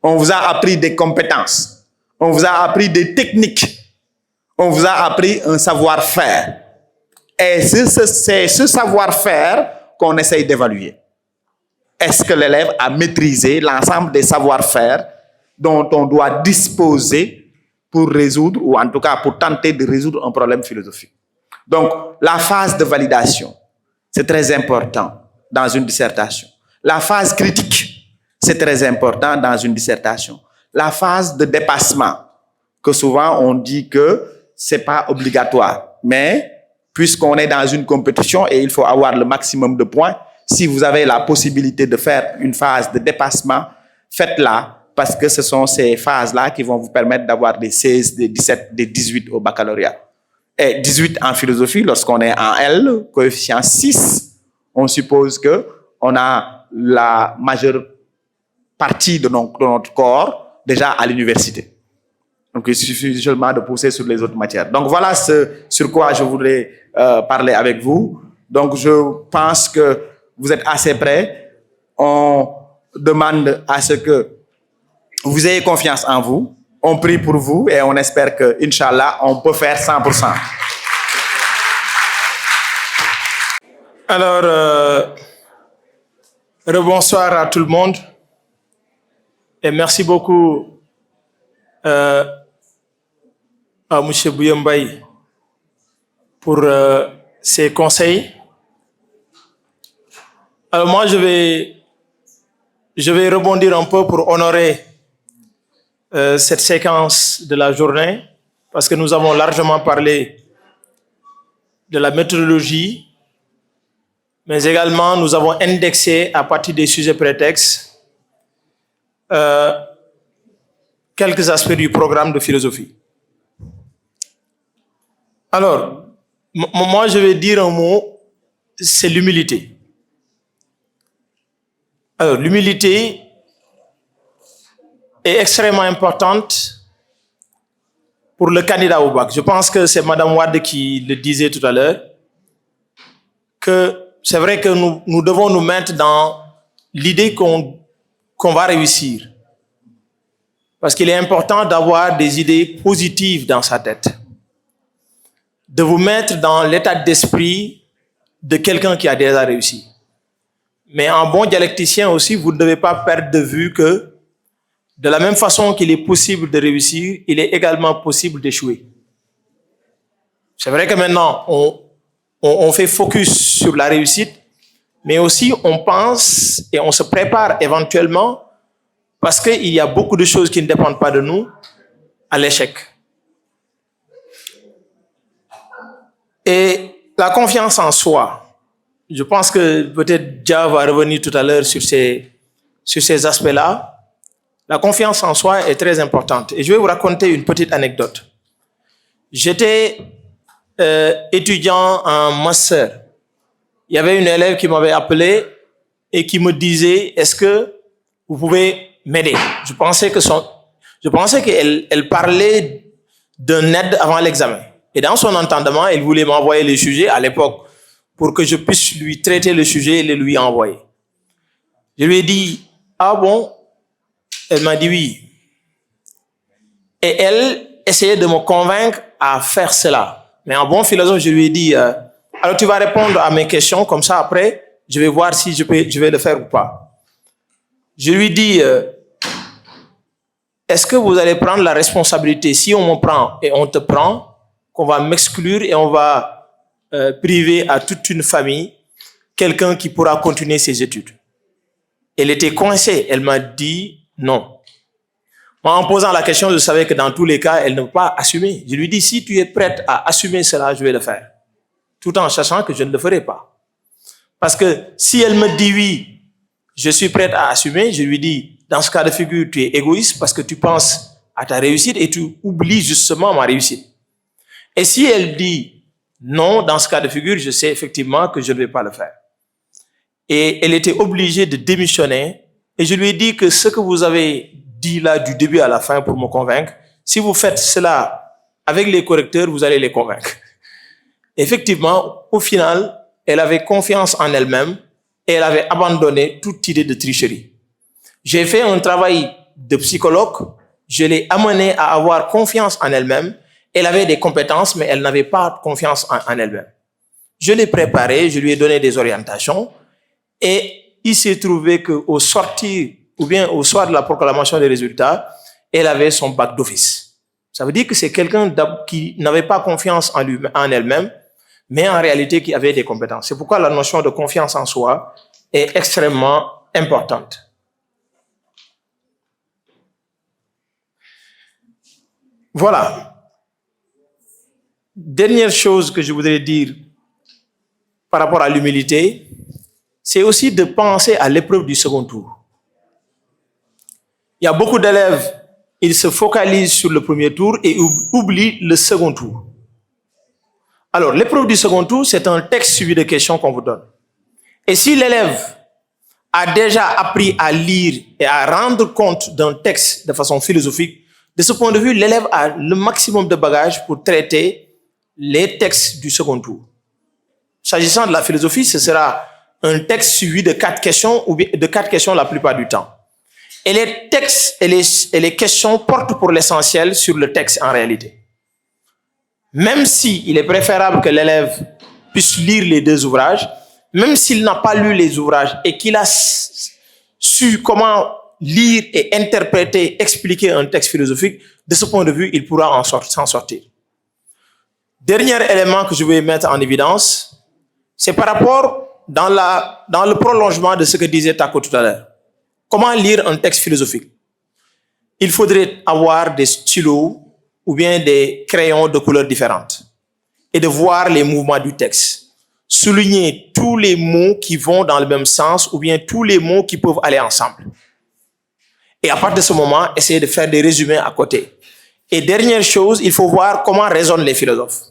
On vous a appris des compétences. On vous a appris des techniques. On vous a appris un savoir-faire. Et c'est ce savoir-faire qu'on essaye d'évaluer. Est-ce que l'élève a maîtrisé l'ensemble des savoir-faire dont on doit disposer pour résoudre, ou en tout cas pour tenter de résoudre un problème philosophique? Donc, la phase de validation, c'est très important dans une dissertation. La phase critique, c'est très important dans une dissertation. La phase de dépassement, que souvent on dit que c'est pas obligatoire, mais puisqu'on est dans une compétition et il faut avoir le maximum de points, si vous avez la possibilité de faire une phase de dépassement, faites-la, parce que ce sont ces phases-là qui vont vous permettre d'avoir des 16, des 17, des 18 au baccalauréat. Et 18 en philosophie, lorsqu'on est en L, coefficient 6, on suppose qu'on a la majeure partie de notre corps déjà à l'université. Donc, il suffit seulement de pousser sur les autres matières. Donc, voilà ce sur quoi je voudrais parler avec vous. Donc, je pense que vous êtes assez prêts. On demande à ce que vous ayez confiance en vous. On prie pour vous et on espère que, Inch'Allah, on peut faire 100%. Alors, rebonsoir à tout le monde et merci beaucoup à M. Bouyembaï pour ses conseils. Alors moi, je vais rebondir un peu pour honorer cette séquence de la journée parce que nous avons largement parlé de la méthodologie, mais également nous avons indexé à partir des sujets prétextes quelques aspects du programme de philosophie. Alors, moi je vais dire un mot, c'est l'humilité. Alors, l'humilité est extrêmement importante pour le candidat au bac. Je pense que c'est Madame Wade qui le disait tout à l'heure, que c'est vrai que nous devons nous mettre dans l'idée qu'on va réussir. Parce qu'il est important d'avoir des idées positives dans sa tête. De vous mettre dans l'état d'esprit de quelqu'un qui a déjà réussi. Mais en bon dialecticien aussi, vous ne devez pas perdre de vue que de la même façon qu'il est possible de réussir, il est également possible d'échouer. C'est vrai que maintenant, on fait focus sur la réussite, mais aussi on pense et on se prépare éventuellement, parce qu'il y a beaucoup de choses qui ne dépendent pas de nous, à l'échec. Et la confiance en soi, je pense que peut-être Dia va revenir tout à l'heure sur ces aspects-là. La confiance en soi est très importante. Et je vais vous raconter une petite anecdote. J'étais étudiant en master. Il y avait une élève qui m'avait appelé et qui me disait, est-ce que vous pouvez m'aider? Je pensais qu'elle parlait d'un aide avant l'examen. Et dans son entendement, elle voulait m'envoyer les sujets à l'époque pour que je puisse lui traiter le sujet et le lui envoyer. Je lui ai dit, ah bon? Elle m'a dit oui. Et elle essayait de me convaincre à faire cela. Mais en bon philosophe, je lui ai dit, alors tu vas répondre à mes questions, comme ça après, je vais voir si je vais le faire ou pas. Je lui ai dit, est-ce que vous allez prendre la responsabilité, si on me prend et on te prend, qu'on va m'exclure et on va priver à toute une famille quelqu'un qui pourra continuer ses études? Elle était coincée. Elle m'a dit non. Moi, en posant la question, je savais que dans tous les cas, elle ne peut pas assumer. Je lui dis, si tu es prête à assumer cela, je vais le faire. Tout en sachant que je ne le ferai pas. Parce que si elle me dit oui, je suis prête à assumer, je lui dis, dans ce cas de figure, tu es égoïste parce que tu penses à ta réussite et tu oublies justement ma réussite. Et si elle dit non, dans ce cas de figure, je sais effectivement que je ne vais pas le faire. Et elle était obligée de démissionner. Et je lui ai dit que ce que vous avez dit là du début à la fin pour me convaincre, si vous faites cela avec les correcteurs, vous allez les convaincre. Effectivement, au final, elle avait confiance en elle-même et elle avait abandonné toute idée de tricherie. J'ai fait un travail de psychologue. Je l'ai amenée à avoir confiance en elle-même. Elle avait des compétences, mais elle n'avait pas confiance en elle-même. Je l'ai préparée, je lui ai donné des orientations et il s'est trouvé qu'au sortir, ou bien au soir de la proclamation des résultats, elle avait son bac d'office. Ça veut dire que c'est quelqu'un qui n'avait pas confiance en elle-même, mais en réalité qui avait des compétences. C'est pourquoi la notion de confiance en soi est extrêmement importante. Voilà. Dernière chose que je voudrais dire par rapport à l'humilité, c'est aussi de penser à l'épreuve du second tour. Il y a beaucoup d'élèves, ils se focalisent sur le premier tour et oublient le second tour. Alors, l'épreuve du second tour, c'est un texte suivi de questions qu'on vous donne. Et si l'élève a déjà appris à lire et à rendre compte d'un texte de façon philosophique, de ce point de vue, l'élève a le maximum de bagages pour traiter les textes du second tour. S'agissant de la philosophie, ce sera un texte suivi de 4 questions, ou bien de 4 questions la plupart du temps. Et les textes et les questions portent pour l'essentiel sur le texte en réalité. Même s'il est préférable que l'élève puisse lire les 2 ouvrages, même s'il n'a pas lu les ouvrages et qu'il a su comment lire et interpréter, expliquer un texte philosophique, de ce point de vue, il pourra s'en sortir. Dernier élément que je vais mettre en évidence, c'est par rapport dans le prolongement de ce que disait Tako tout à l'heure. Comment lire un texte philosophique? il faudrait avoir des stylos ou bien des crayons de couleurs différentes et de voir les mouvements du texte. Souligner tous les mots qui vont dans le même sens ou bien tous les mots qui peuvent aller ensemble. Et à partir de ce moment, essayer de faire des résumés à côté. Et dernière chose, il faut voir comment raisonnent les philosophes.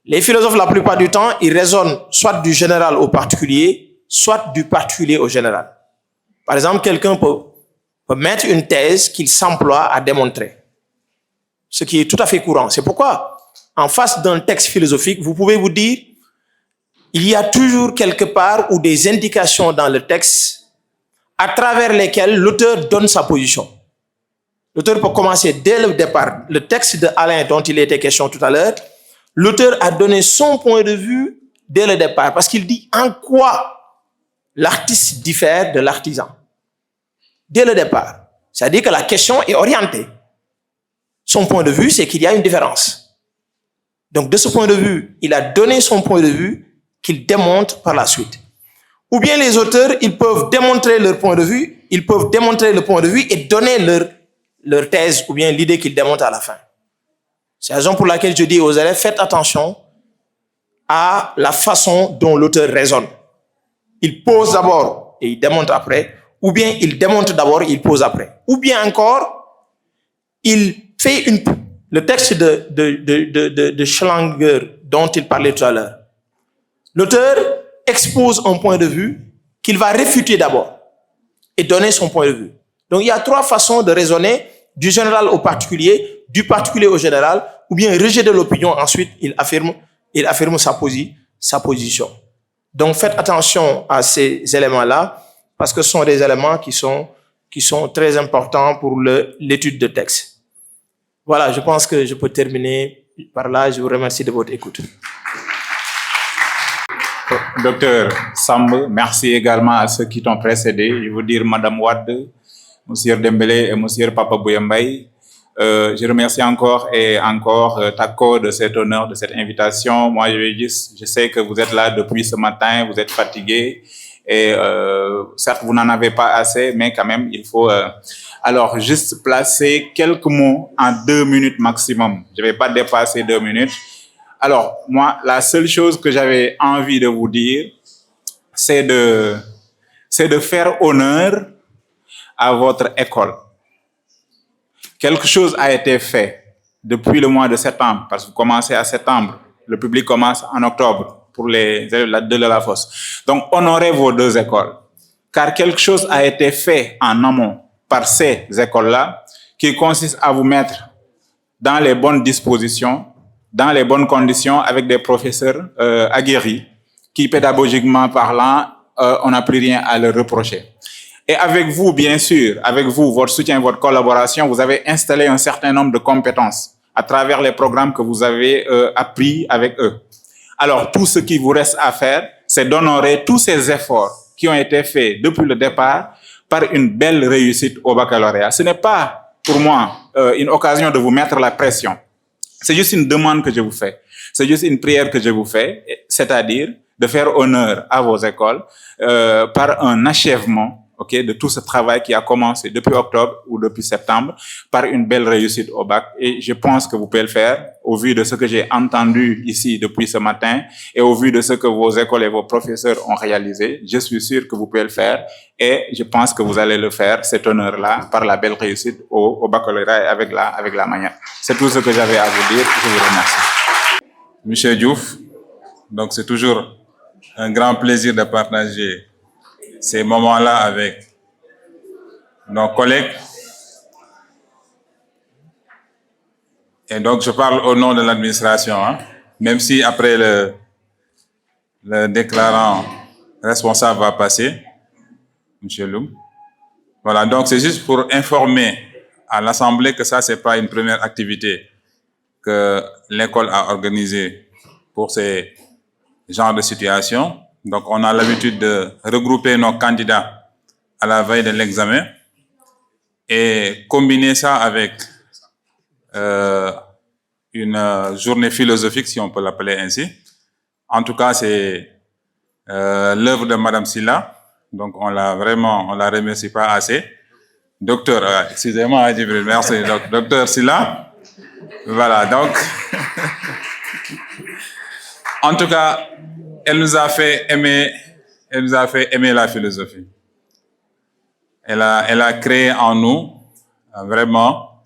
Les philosophes, la plupart du temps, ils raisonnent soit du général au particulier, soit du particulier au général. Par exemple, quelqu'un peut mettre une thèse qu'il s'emploie à démontrer, ce qui est tout à fait courant. C'est pourquoi, en face d'un texte philosophique, vous pouvez vous dire, il y a toujours quelque part ou des indications dans le texte à travers lesquelles l'auteur donne sa position. L'auteur peut commencer dès le départ. Le texte de Alain dont il était question tout à l'heure, l'auteur a donné son point de vue dès le départ parce qu'il dit en quoi l'artiste diffère de l'artisan. Dès le départ. C'est-à-dire que la question est orientée. Son point de vue, c'est qu'il y a une différence. Donc, de ce point de vue, il a donné son point de vue qu'il démontre par la suite. Ou bien les auteurs, ils peuvent démontrer leur point de vue, ils peuvent démontrer le point de vue et donner leur thèse ou bien l'idée qu'ils démontrent à la fin. C'est la raison pour laquelle je dis aux élèves, faites attention à la façon dont l'auteur raisonne. Il pose d'abord et il démontre après, ou bien il démontre d'abord et il pose après. Ou bien encore, il fait le texte de Schlanger dont il parlait tout à l'heure. L'auteur expose un point de vue qu'il va réfuter d'abord et donner son point de vue. Donc il y a trois façons de raisonner, du général au particulier, du particulier au général, ou bien rejet de l'opinion, ensuite il affirme sa position. Donc faites attention à ces éléments-là, parce que ce sont des éléments qui sont très importants pour l'étude de texte. Voilà, je pense que je peux terminer par là. Je vous remercie de votre écoute. Docteur Samb, merci également à ceux qui t'ont précédé. Je veux dire Madame Wade, Monsieur Dembélé et Monsieur Papa Bouyambaye. Je remercie encore et encore TACO de cet honneur, de cette invitation. Moi, je sais que vous êtes là depuis ce matin, vous êtes fatigué et certes, vous n'en avez pas assez, mais quand même, il faut alors juste placer quelques mots en 2 minutes maximum. Je ne vais pas dépasser 2 minutes. Alors, moi, la seule chose que j'avais envie de vous dire, c'est de faire honneur à votre école. Quelque chose a été fait depuis le mois de septembre, parce que vous commencez à septembre, le public commence en octobre pour les élèves de la fosse. Donc, honorez vos 2 écoles, car quelque chose a été fait en amont par ces écoles-là, qui consiste à vous mettre dans les bonnes dispositions, dans les bonnes conditions, avec des professeurs aguerris, qui, pédagogiquement parlant, on n'a plus rien à leur reprocher. Et avec vous, bien sûr, avec vous, votre soutien, votre collaboration, vous avez installé un certain nombre de compétences à travers les programmes que vous avez appris avec eux. Alors, tout ce qui vous reste à faire, c'est d'honorer tous ces efforts qui ont été faits depuis le départ par une belle réussite au baccalauréat. Ce n'est pas, pour moi, une occasion de vous mettre la pression. C'est juste une demande que je vous fais. C'est juste une prière que je vous fais, c'est-à-dire de faire honneur à vos écoles par un achèvement, de tout ce travail qui a commencé depuis octobre ou depuis septembre, par une belle réussite au bac. Et je pense que vous pouvez le faire au vu de ce que j'ai entendu ici depuis ce matin et au vu de ce que vos écoles et vos professeurs ont réalisé. Je suis sûr que vous pouvez le faire et je pense que vous allez le faire, cet honneur-là, par la belle réussite au baccalauréat avec la manière. C'est tout ce que j'avais à vous dire. Je vous remercie. Monsieur Diouf, donc c'est toujours un grand plaisir de partager ces moments-là avec nos collègues. Et donc, je parle au nom de l'administration, même si après le déclarant responsable va passer, M. Loum. Voilà, donc c'est juste pour informer à l'Assemblée que ça, c'est pas une première activité que l'école a organisée pour ces genres de situations. Donc, on a l'habitude de regrouper nos candidats à la veille de l'examen et combiner ça avec une journée philosophique, si on peut l'appeler ainsi. En tout cas, c'est l'œuvre de Madame Silla. Donc, on la remercie pas assez. Docteur, excusez-moi, Djibril, merci. Donc, docteur Silla. Voilà, donc, en tout cas, elle nous a fait aimer la philosophie. Elle a créé en nous vraiment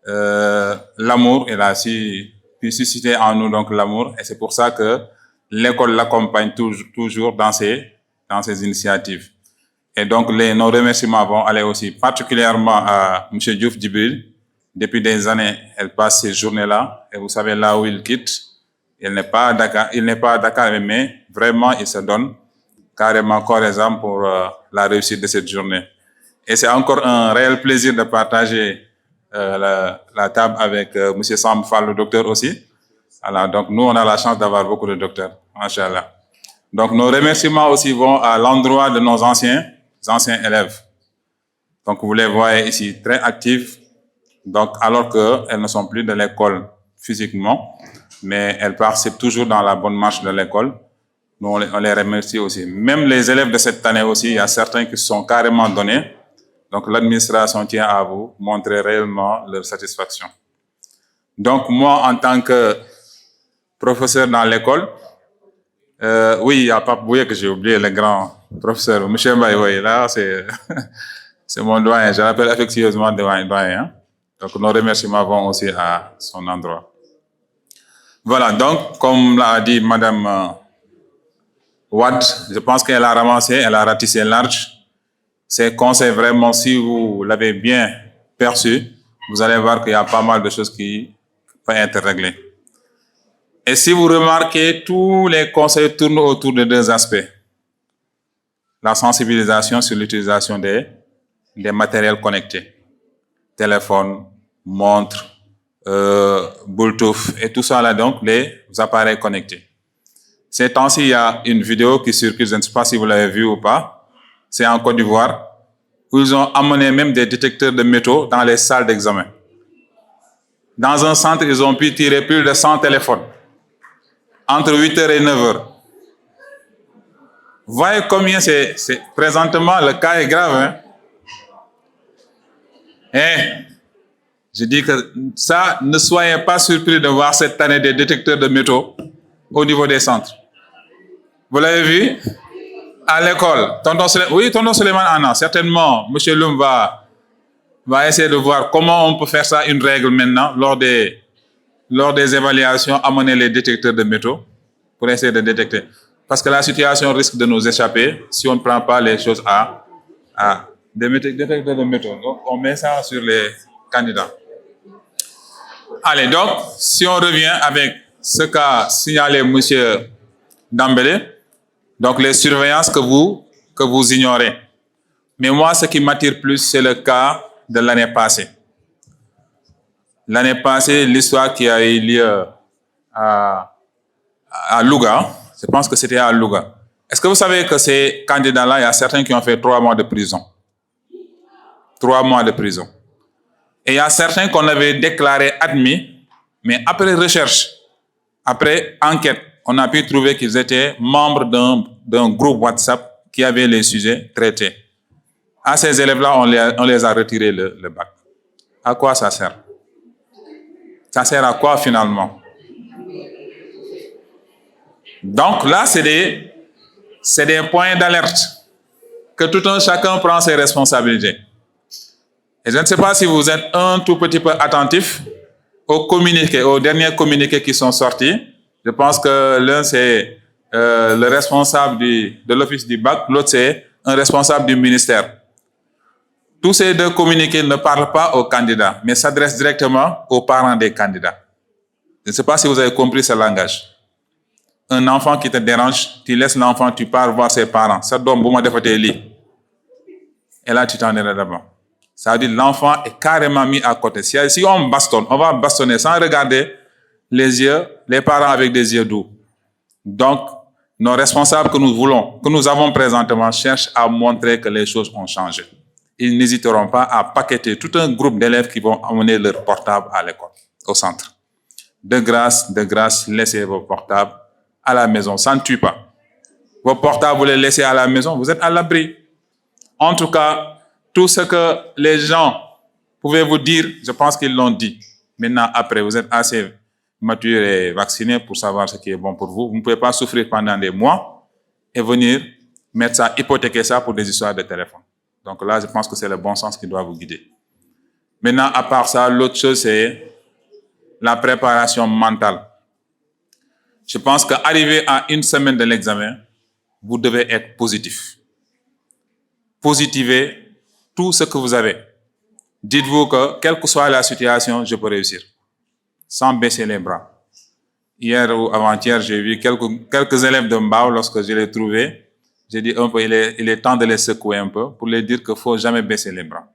l'amour. Elle a pu susciter en nous donc l'amour, et c'est pour ça que l'école l'accompagne toujours dans ses initiatives. Et donc, nos remerciements vont aller aussi particulièrement à M. Diouf Djibril. Depuis des années, elle passe ces journées-là. Et vous savez, là où il quitte, il n'est pas à Dakar, mais vraiment, il se donne carrément corps et âme pour la réussite de cette journée. Et c'est encore un réel plaisir de partager la table avec M. Sam Fall, le docteur aussi. Alors, donc, nous, on a la chance d'avoir beaucoup de docteurs. Machallah. Donc, nos remerciements aussi vont à l'endroit de nos anciens élèves. Donc, vous les voyez ici très actifs. Donc, alors qu'elles ne sont plus de l'école physiquement, mais elles participent toujours dans la bonne marche de l'école. Nous, on les remercie aussi. Même les élèves de cette année aussi, il y a certains qui se sont carrément donnés. Donc, l'administration tient à vous montrer réellement leur satisfaction. Donc, moi, en tant que professeur dans l'école, oui, il y a Pape Bouye que j'ai oublié, le grand professeur. Monsieur Mbaye, oui, là, c'est mon doyen. Je l'appelle affectueusement doyen. Hein? Donc, nos remerciements vont aussi à son endroit. Voilà, donc, comme l'a dit Madame Wad, je pense qu'elle a ramassé, elle a ratissé large. Ces conseils, vraiment, si vous l'avez bien perçu, vous allez voir qu'il y a pas mal de choses qui peuvent être réglées. Et si vous remarquez, tous les conseils tournent autour de deux aspects. La sensibilisation sur l'utilisation des matériels connectés. Téléphone, montre, Bluetooth et tout ça là, donc les appareils connectés. Ces temps-ci, il y a une vidéo qui circule, je ne sais pas si vous l'avez vue ou pas. C'est en Côte d'Ivoire, où ils ont amené même des détecteurs de métaux dans les salles d'examen. Dans un centre, ils ont pu tirer plus de 100 téléphones, entre 8h et 9h. Vous voyez combien c'est présentement, le cas est grave. Hein? Et je dis que ça, ne soyez pas surpris de voir cette année des détecteurs de métaux au niveau des centres. Vous l'avez vu? À l'école, tonton Suleiman Anna, certainement, M. Loum va essayer de voir comment on peut faire ça une règle maintenant, lors des évaluations, amener les détecteurs de métaux pour essayer de détecter. Parce que la situation risque de nous échapper si on ne prend pas les choses à des détecteurs de métaux. Donc, on met ça sur les candidats. Allez, donc, si on revient avec ce qu'a signalé M. Dambélé, donc les surveillances que vous ignorez. Mais moi, ce qui m'attire plus, c'est le cas de l'année passée. L'année passée, l'histoire qui a eu lieu à Louga, je pense que c'était à Louga. Est-ce que vous savez que ces candidats-là, il y a certains qui ont fait 3 mois de prison? 3 mois de prison. Et il y a certains qu'on avait déclarés admis, mais après recherche, après enquête, on a pu trouver qu'ils étaient membres d'un groupe WhatsApp qui avait les sujets traités. À ces élèves-là, on les a retirés le bac. À quoi ça sert? Ça sert à quoi finalement? Donc là, c'est des points d'alerte que tout un chacun prend ses responsabilités. Et je ne sais pas si vous êtes un tout petit peu attentif aux derniers communiqués qui sont sortis. Je pense que l'un, c'est le responsable de l'office du bac, l'autre, c'est un responsable du ministère. Tous ces deux communiqués ne parlent pas aux candidats, mais s'adressent directement aux parents des candidats. Je ne sais pas si vous avez compris ce langage. Un enfant qui te dérange, tu laisses l'enfant, tu pars voir ses parents. Ça donne beaucoup de fois. Et là, tu t'en iras d'abord. Ça veut dire que l'enfant est carrément mis à côté. Si on bastonne, on va bastonner sans regarder les parents avec des yeux doux. Donc, nos responsables que nous avons présentement cherchent à montrer que les choses ont changé. Ils n'hésiteront pas à paqueter tout un groupe d'élèves qui vont amener leur portable à l'école, au centre. De grâce, laissez vos portables à la maison. Ça ne tue pas. Vos portables, vous les laissez à la maison, vous êtes à l'abri. En tout cas, tout ce que les gens pouvaient vous dire, je pense qu'ils l'ont dit. Maintenant, après, vous êtes assez mature et vacciné pour savoir ce qui est bon pour vous. Vous ne pouvez pas souffrir pendant des mois et venir mettre ça, hypothéquer ça pour des histoires de téléphone. Donc là, je pense que c'est le bon sens qui doit vous guider. Maintenant, à part ça, l'autre chose, c'est la préparation mentale. Je pense qu'arriver à une semaine de l'examen, vous devez être positif. Positivez tout ce que vous avez. Dites-vous que, quelle que soit la situation, je peux réussir. Sans baisser les bras. Hier ou avant-hier, j'ai vu quelques élèves de Mbao, lorsque je les trouvais. J'ai dit un peu, il est temps de les secouer un peu pour les dire qu'il ne faut jamais baisser les bras.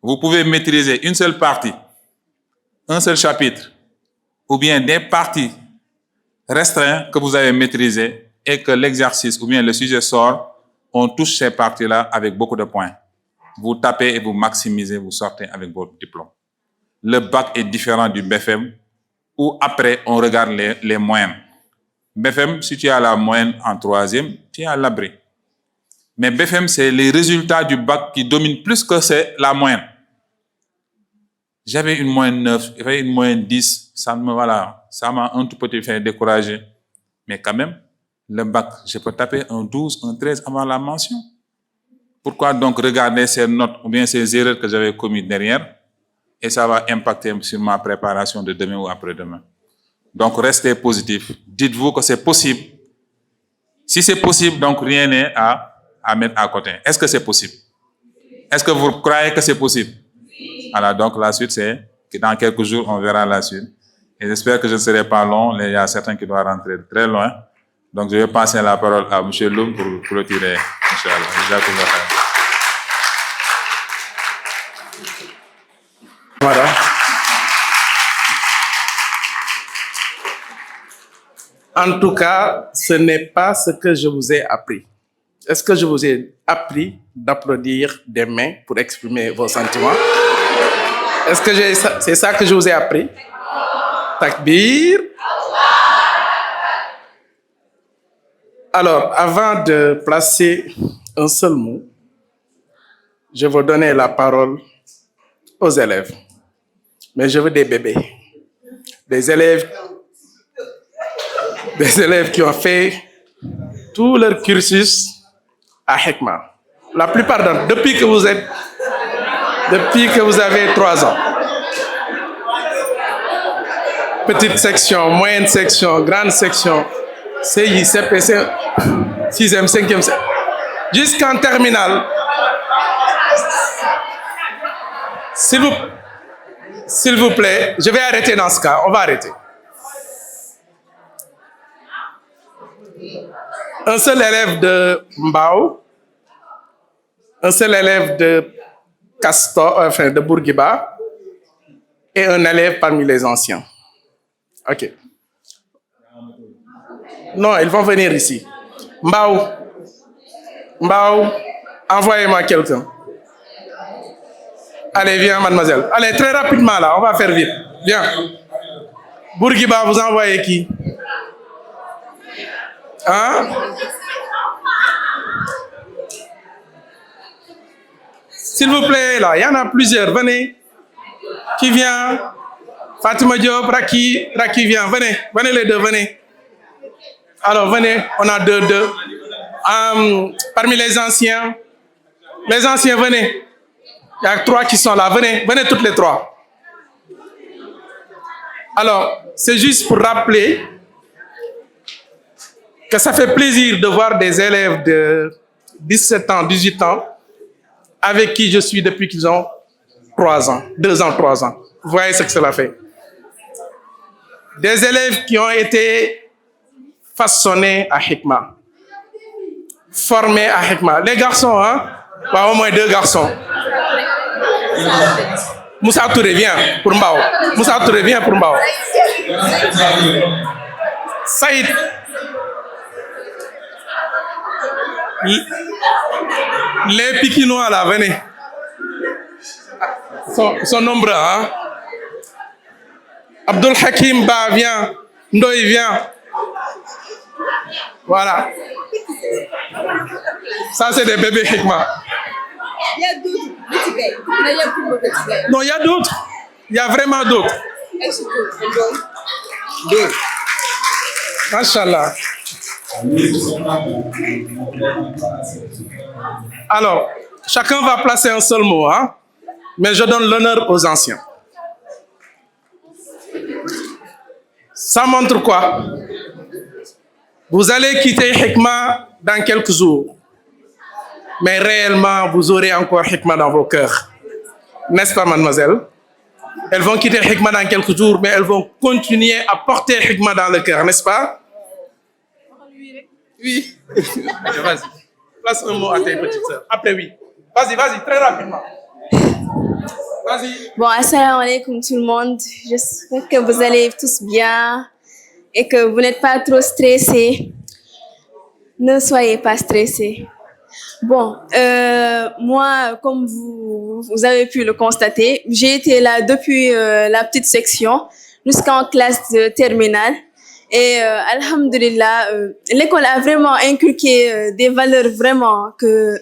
Vous pouvez maîtriser une seule partie, un seul chapitre, ou bien des parties restreintes que vous avez maîtrisées et que l'exercice ou bien le sujet sort, on touche ces parties-là avec beaucoup de points. Vous tapez et vous maximisez, vous sortez avec votre diplôme. Le bac est différent du BFM où après on regarde les moyennes. BFM, si tu as la moyenne en troisième, tu es à l'abri. Mais BFM, c'est les résultats du bac qui dominent plus que c'est la moyenne. J'avais une moyenne 9, j'avais une moyenne 10, ça m'a un tout petit fait décourager. Mais quand même, le bac, je peux taper un 12, un 13 avant la mention. Pourquoi donc regarder ces notes ou bien ces erreurs que j'avais commises derrière et ça va impacter sur ma préparation de demain ou après-demain. Donc restez positif. Dites-vous que c'est possible. Si c'est possible, donc rien n'est à mettre à côté. Est-ce que c'est possible? Est-ce que vous croyez que c'est possible? Voilà, donc la suite, c'est que dans quelques jours, on verra la suite. Et j'espère que je ne serai pas long. Il y a certains qui doivent rentrer très loin. Donc, je vais passer la parole à M. Loum pour clôturer. Inch'Allah. Voilà. En tout cas, ce n'est pas ce que je vous ai appris. Est-ce que je vous ai appris d'applaudir des mains pour exprimer vos sentiments? Est-ce que c'est ça que je vous ai appris? Takbir. Alors, avant de placer un seul mot, je vais donner la parole aux élèves. Mais je veux des bébés. Des élèves qui ont fait tout leur cursus à Hekma. La plupart d'entre eux, depuis que vous avez 3 ans. Petite section, moyenne section, grande section, CI, CPC, 6e, 5e, jusqu'en terminale. S'il vous plaît, je vais arrêter dans ce cas. On va arrêter. Un seul élève de Mbao, un seul élève de Castor, enfin de Bourguiba, et un élève parmi les anciens. Ok. Non, ils vont venir ici. Mbao, envoyez-moi quelqu'un. Allez, viens, mademoiselle. Allez, très rapidement là, on va faire vite. Viens. Bourguiba, vous envoyez qui? Hein? S'il vous plaît, là, il y en a plusieurs. Venez. Qui vient? Fatima Diop, Raki vient. Venez les deux, venez. Alors, venez, on a deux. Parmi les anciens, venez. Il y a 3 qui sont là. Venez toutes les 3. Alors, c'est juste pour rappeler que ça fait plaisir de voir des élèves de 17 ans, 18 ans, avec qui je suis depuis qu'ils ont 3 ans, 2 ans, 3 ans. Vous voyez ce que cela fait. Des élèves qui ont été façonnés à Hekma, formés à Hekma. Les garçons, hein? Bah, au moins 2 garçons. Moussa Touré, viens pour Mbao. Moussa Touré, viens pour Mbao. Saïd. Les Pikinois là, venez. Sont nombreux, hein? Abdul Hakim Ba, viens. Ndoye, viens. Voilà. Ça, c'est des bébés Hekma. Il y a 12. Non, il y a d'autres. Il y a vraiment d'autres. Machallah. Alors, chacun va placer un seul mot, hein? Mais je donne l'honneur aux anciens. Ça montre quoi? Vous allez quitter Hikma dans quelques jours. Mais réellement, vous aurez encore Hikma dans vos cœurs. N'est-ce pas, mademoiselle? Elles vont quitter Hikma dans quelques jours, mais elles vont continuer à porter Hikma dans le cœur, n'est-ce pas? Oui. Vas-y. Place un mot à tes petites sœurs. Après, oui. Vas-y, très rapidement. Vas-y. Bon, assalamu alaikum tout le monde. J'espère que vous allez tous bien et que vous n'êtes pas trop stressés. Ne soyez pas stressés. Bon, moi, comme vous avez pu le constater, j'ai été là depuis la petite section jusqu'en classe de terminale. Et alhamdulillah, l'école a vraiment inculqué des valeurs vraiment que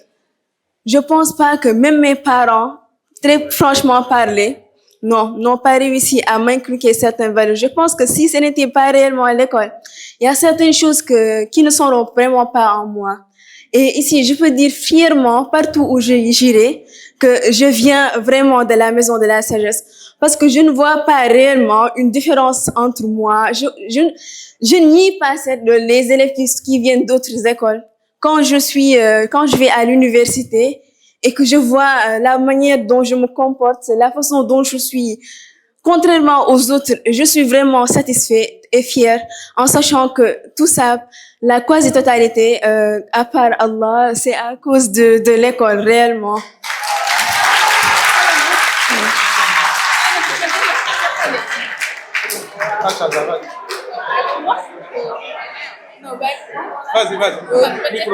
je pense pas que même mes parents, très franchement parler, n'ont pas réussi à m'inculquer certaines valeurs. Je pense que si ce n'était pas réellement à l'école, il y a certaines choses qui ne seront vraiment pas en moi. Et ici, je peux dire fièrement, partout où j'irai, que je viens vraiment de la maison de la sagesse. Parce que je ne vois pas réellement une différence entre moi. Je nie pas les élèves qui viennent d'autres écoles. Quand je vais à l'université et que je vois la manière dont je me comporte, la façon dont je suis, contrairement aux autres, je suis vraiment satisfaite et fière en sachant que tout ça, la quasi-totalité, à part Allah, c'est à cause de l'école, réellement. Vas-y. Micro.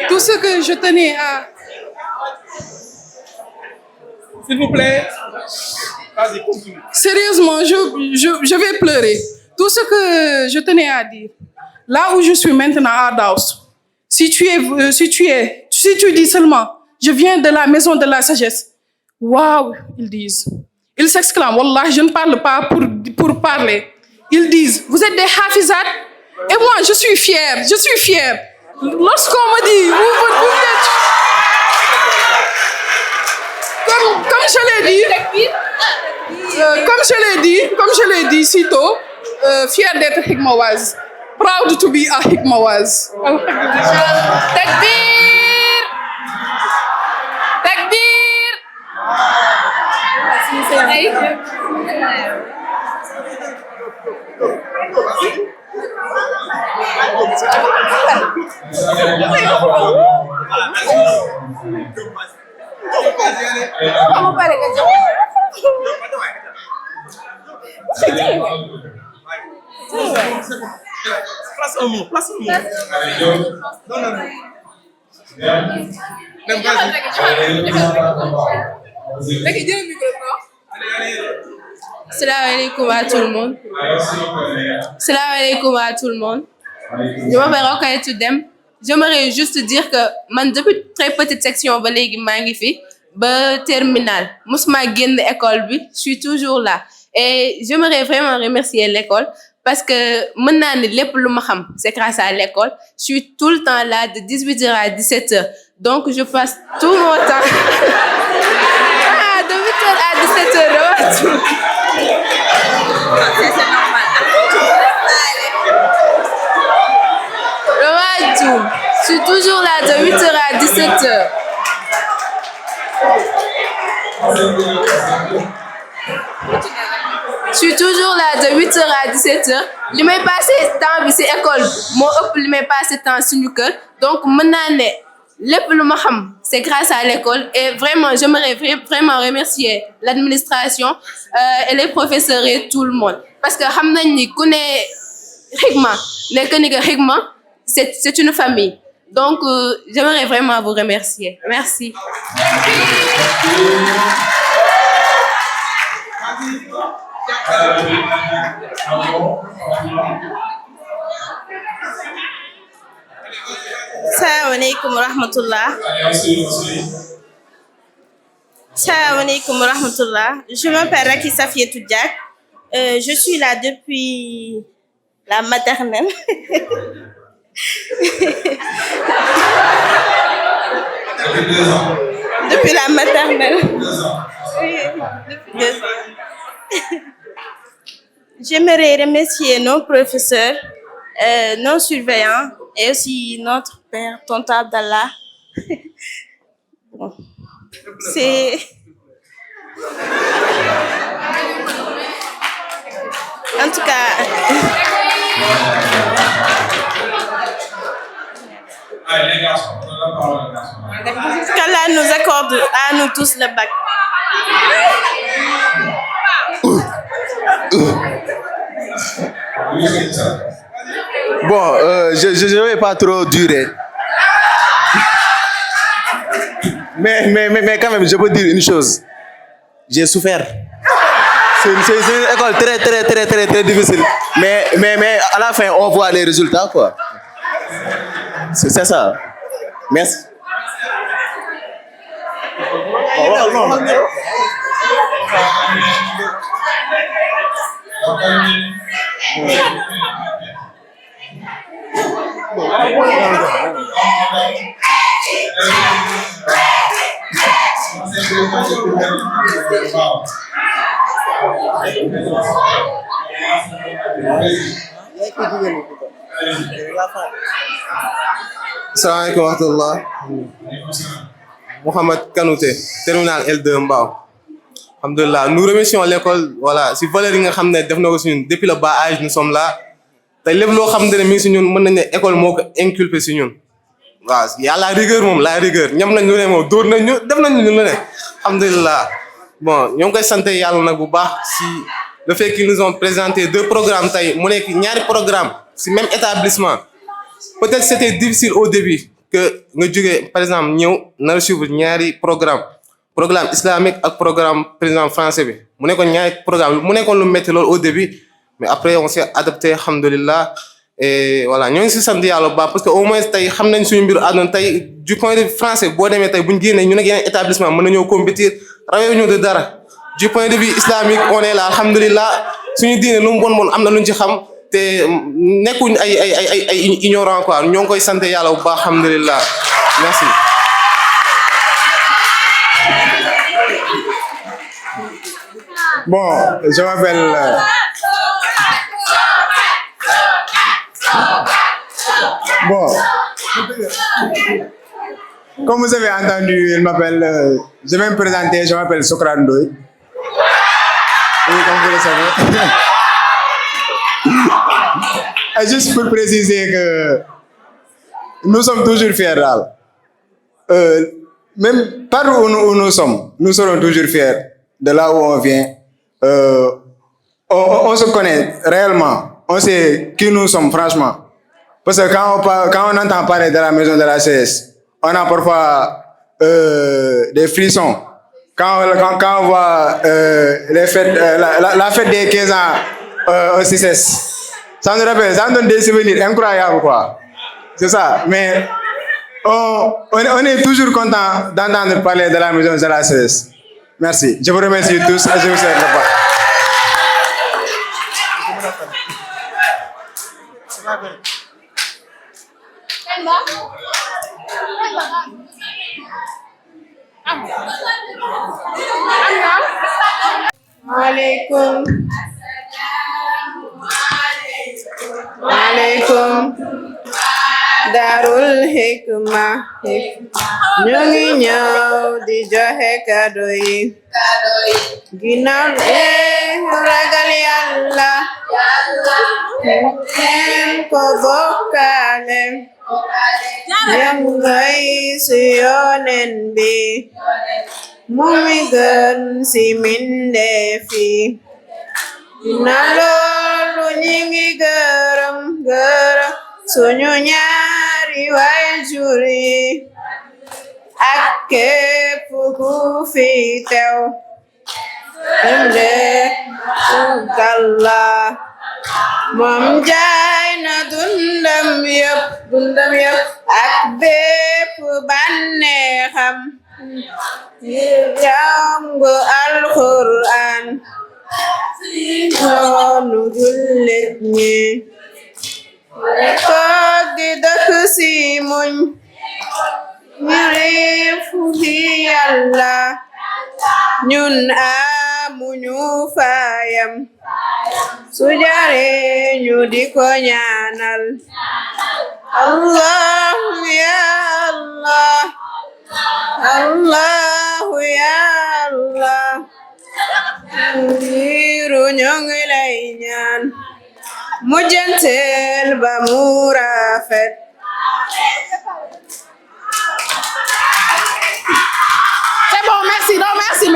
Tout ce que je tenais à... S'il vous plaît. Vas-y, continue. Sérieusement, je vais pleurer. Tout ce que je tenais à dire. Là où je suis maintenant à Daos, si tu dis seulement, je viens de la maison de la sagesse. Waouh, ils disent. Ils s'exclament, Wallah, je ne parle pas pour parler. Ils disent, vous êtes des hafizat. Et moi, je suis fière. Lorsqu'on me dit, vous êtes... Comme je l'ai dit si tôt, fière d'être Hikmawaz. Proud to be a Hikmawaz. Takbir! Place un mot. Non. Salam alaikum à tout le monde. Je m'appelle Rokhaya Dem. J'aimerais juste dire que man depuis très petite section ba légui ma ngi fi ba terminale musuma génn école bi, je suis toujours là et j'aimerais vraiment remercier l'école parce que mën naa ne lépp lu ma xam c'est grâce à l'école. Je suis tout le temps là de 18h à 17h, donc je passe tout mon temps de 8h à 17h. C'est normal. Je suis toujours là de 8h à 17h. Je suis toujours là de 8h à 17h. Li may passé temps bi ci école moo ëpp li may passé temps suñu kër, donc mën naa ne lépp lu ma xam c'est grâce à l'école et vraiment j'aimerais vraiment remercier l'administration et les professeurs et tout le monde parce que xam nañ ni ku ne Hikma nekk ni que Hikma c'est une famille, donc j'aimerais vraiment vous remercier. Merci. Salam alaikum wa rahmatullah. Salam alaikum wa rahmatullah. Je m'appelle Raki Safietou Diak. Je suis là depuis la maternelle. Depuis la maternelle. Oui, depuis 2 ans. J'aimerais remercier nos professeurs, nos surveillants et aussi notre père, Tonton Abdallah. Bon. C'est... En tout cas... qu'Allah nous accorde à nous tous le bac. Bon, je ne vais pas trop durer. Mais quand même, je peux dire une chose. J'ai souffert. C'est une école très difficile. Mais à la fin, on voit les résultats, quoi. C'est ça. Merci. Assalamualaikum warahmatullah. Mohamed Kanouté, terminal L2 Mbao. Alhamdulillah, nous remercions l'école, voilà, si valeur yi nga xam ne def na ko si ñun depuis le bas âge nous sommes là. te lépp loo xam ne mi ngi si ñun mën nañ ne école moo ko inculpé si ñun. waaw yàlla rigueur moom la rigueur ñam nañ ñu ne moom dóor nañ ñu def nañ ñu ne alhamdulillah. Bon ñoo ngi koy sant yàlla nag bu baax si le fait qu'ils nous ont présenté 2 programmes tey mu nekk ñaari programme si même établissement. Peut-être c'était difficile au début que nga jógee par exemple ñëw nar a suivre ñaari programme islamique ak programme président français bi mu nekkoon ñaari programme mu nekkoon lu métti loolu au début mais après on s'est adapté alhamdulillah. Et voilà ñoo ngi si sant yàlla bu baax parce que au moins tey xam nañ suñu mbiru àdduna tey du point de vue français boo demee tey buñ génnee ñu nekk yeneen établissement mën nañoo compétir rawee ñu de dara du point de vue islamique on est là alhamdulillah suñu diine lu mu bon am na luñ ci xam te nekkuñ ay ignorant quoi ñoo ngi koy sant yàlla bu baax alhamdulillah merci. Bon, je m'appelle bon, comme vous avez entendu, il m'appelle, je vais me présenter, je m'appelle Sokran Ndoye. Oui, comme vous le savez. Et juste pour préciser que nous sommes toujours fiers là. Même partout où nous sommes, nous serons toujours fiers de là où on vient. On se connaît réellement, on sait qui nous sommes franchement. Parce que quand on entend parler de la maison de la CS, on a parfois des frissons. Quand on voit les fêtes, la fête des 15 ans au CICES, ça nous rappelle, ça nous donne des souvenirs incroyables, quoi. C'est ça. Mais on est toujours content d'entendre parler de la maison de la CS. Merci. Je vous remercie tous et je vous souhaite le revoir. Waalaikum. Darul Hikmah ñu ngi ñëw di joxe kado yi ginnaaw ragal Yàlla kenn ko bokkaale yangay si Yonent bi mu mi gën si mindeef yi na loolu ñi ngi gërëm suñu ñaari waajur yi ak képp ku fi teew ënde Kalla moom jaay na dundam yëpp ak bépp bànneexam jàngu alquran yoonu jullit ñi toog di dëkk si muñ ñëreefu fi Yàlla ñun amuñu fayam su jare ñu di ko ñaanal Allah ya Allah Allahu ya Allah ngiru ñoo ngi lay ñaan mujjanteel ba mu rafet C'est bon, merci. Non, merci.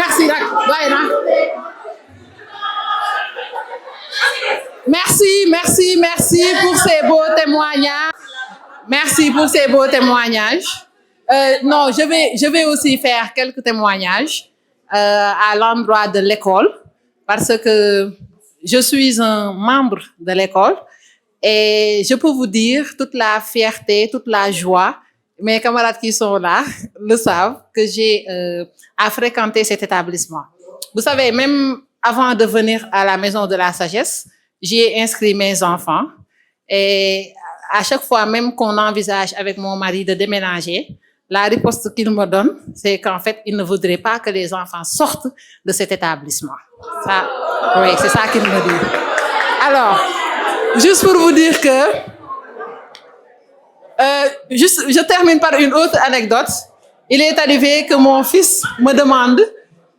Merci pour ces beaux témoignages. Merci pour ces beaux témoignages. Non, je vais aussi faire quelques témoignages à l'endroit de l'école parce que je suis un membre de l'école et je peux vous dire toute la fierté, toute la joie. Mes camarades qui sont là le savent que j'ai à fréquenter cet établissement. Vous savez, même avant de venir à la Maison de la Sagesse, j'ai inscrit mes enfants et à chaque fois même qu'on envisage avec mon mari de déménager, la riposte qu'il me donne, c'est qu'en fait, il ne voudrait pas que les enfants sortent de cet établissement. Ça, oui, c'est ça qu'il me dit. Alors, juste pour vous dire que je termine par une autre anecdote. Il est arrivé que mon fils me demande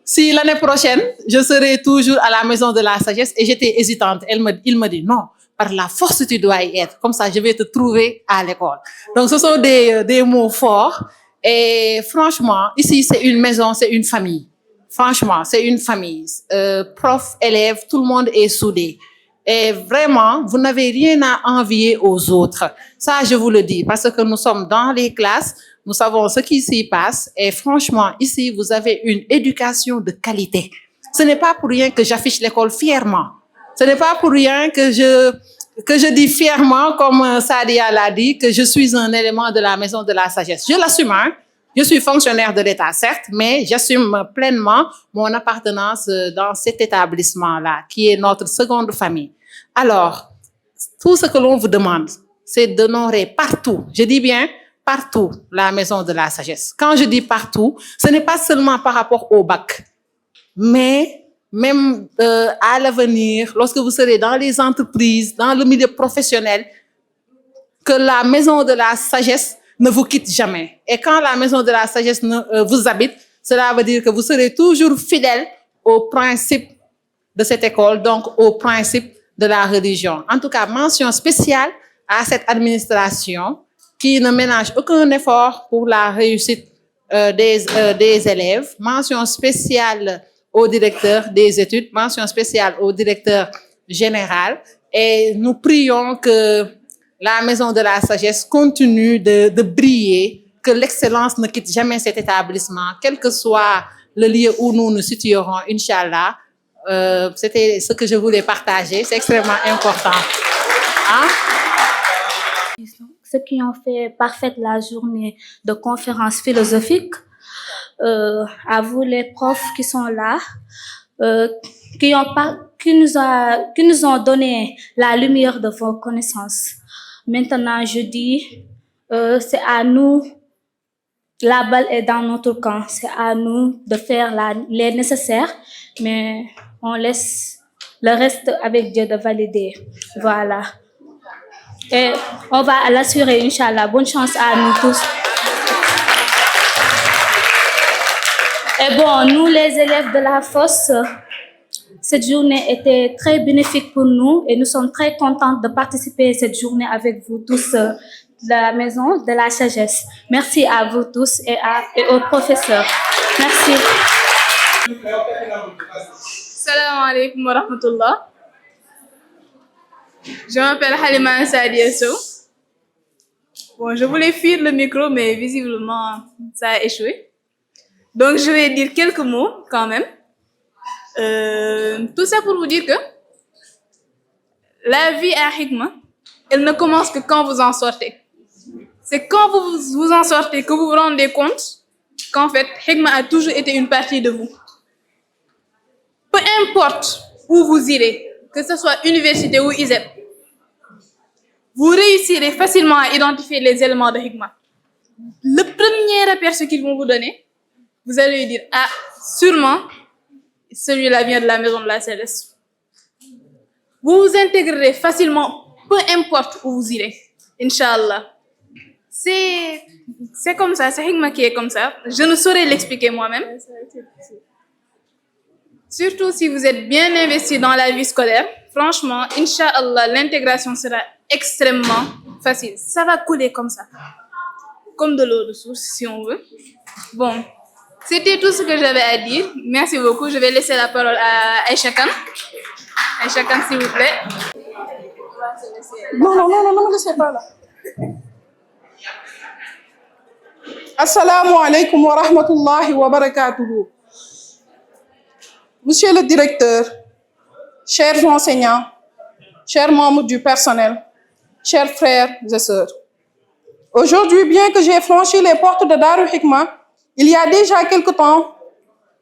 si l'année prochaine, je serai toujours à la Maison de la Sagesse et j'étais hésitante. Il me dit non, par la force tu dois y être. Comme ça, je vais te trouver à l'école. Donc, ce sont des mots forts. Et franchement, ici, c'est une maison, c'est une famille. Franchement, c'est une famille. Prof, élèves, tout le monde est soudé. Et vraiment, vous n'avez rien à envier aux autres. Ça, je vous le dis, parce que nous sommes dans les classes, nous savons ce qui s'y passe. Et franchement, ici, vous avez une éducation de qualité. Ce n'est pas pour rien que j'affiche l'école fièrement. Ce n'est pas pour rien que je dis fièrement, comme Sadia l'a dit, que je suis un élément de la Maison de la Sagesse. Je l'assume, hein. Je suis fonctionnaire de l'État, certes, mais j'assume pleinement mon appartenance dans cet établissement-là, qui est notre seconde famille. Alors, tout ce que l'on vous demande, c'est d'honorer partout, je dis bien partout, la Maison de la Sagesse. Quand je dis partout, ce n'est pas seulement par rapport au bac, mais même à l'avenir, lorsque vous serez dans les entreprises, dans le milieu professionnel, que la Maison de la Sagesse ne vous quitte jamais. Et quand la Maison de la Sagesse vous habite, cela veut dire que vous serez toujours fidèle aux principes de cette école, donc aux principes de la religion. En tout cas, mention spéciale à cette administration qui ne ménage aucun effort pour la réussite des élèves. Mention spéciale au directeur des études, mention spéciale au directeur général. Et nous prions que la Maison de la Sagesse continue de briller, que l'excellence ne quitte jamais cet établissement, quel que soit le lieu où nous nous situerons, Inch'Allah. C'était ce que je voulais partager, c'est extrêmement important. Hein? Ceux qui ont fait parfaite la journée de conférence philosophique, à vous les profs qui sont là, qui nous ont donné la lumière de vos connaissances. Maintenant, je dis, c'est à nous, la balle est dans notre camp, c'est à nous de faire les nécessaires, mais on laisse le reste avec Dieu de valider. Voilà. Et on va l'assurer, Inch'Allah. Bonne chance à nous tous. Et bon, nous, les élèves de la fosse, cette journée était très bénéfique pour nous et nous sommes très contents de participer à cette journée avec vous tous de la Maison de la Sagesse. Merci à vous tous et aux professeurs. Merci. Salam alaikum wa rahmatullah. Je m'appelle Halima Sadia Sow. Bon, je voulais fuir le micro, mais visiblement, ça a échoué. Donc, je vais dire quelques mots quand même. Tout ça pour vous dire que la vie à Hikma, elle ne commence que quand vous en sortez. C'est quand vous en sortez que vous vous rendez compte qu'en fait, Hikma a toujours été une partie de vous. Peu importe où vous irez, que ce soit université ou ISEP, vous réussirez facilement à identifier les éléments de Hikma. Le premier aperçu qu'ils vont vous donner, vous allez lui dire, ah, sûrement, celui-là vient de la maison de la Céleste. Vous vous intégrerez facilement, peu importe où vous irez, Inch'Allah. C'est comme ça, c'est Hikma qui est comme ça. Je ne saurais l'expliquer moi-même. Surtout si vous êtes bien investi dans la vie scolaire. Franchement, Inch'Allah, l'intégration sera extrêmement facile. Ça va couler comme ça. Comme de l'eau de source, si on veut. Bon, c'était tout ce que j'avais à dire. Merci beaucoup. Je vais laisser la parole à Aïcha Khan. Aïcha Khan, s'il vous plaît. Non, ne me laissez pas là. Assalamu alaikum wa rahmatullahi wa barakatuhu. Monsieur le directeur, chers enseignants, chers membres du personnel, chers frères et sœurs. Aujourd'hui, bien que j'ai franchi les portes de Darou Hikma, il y a déjà quelque temps,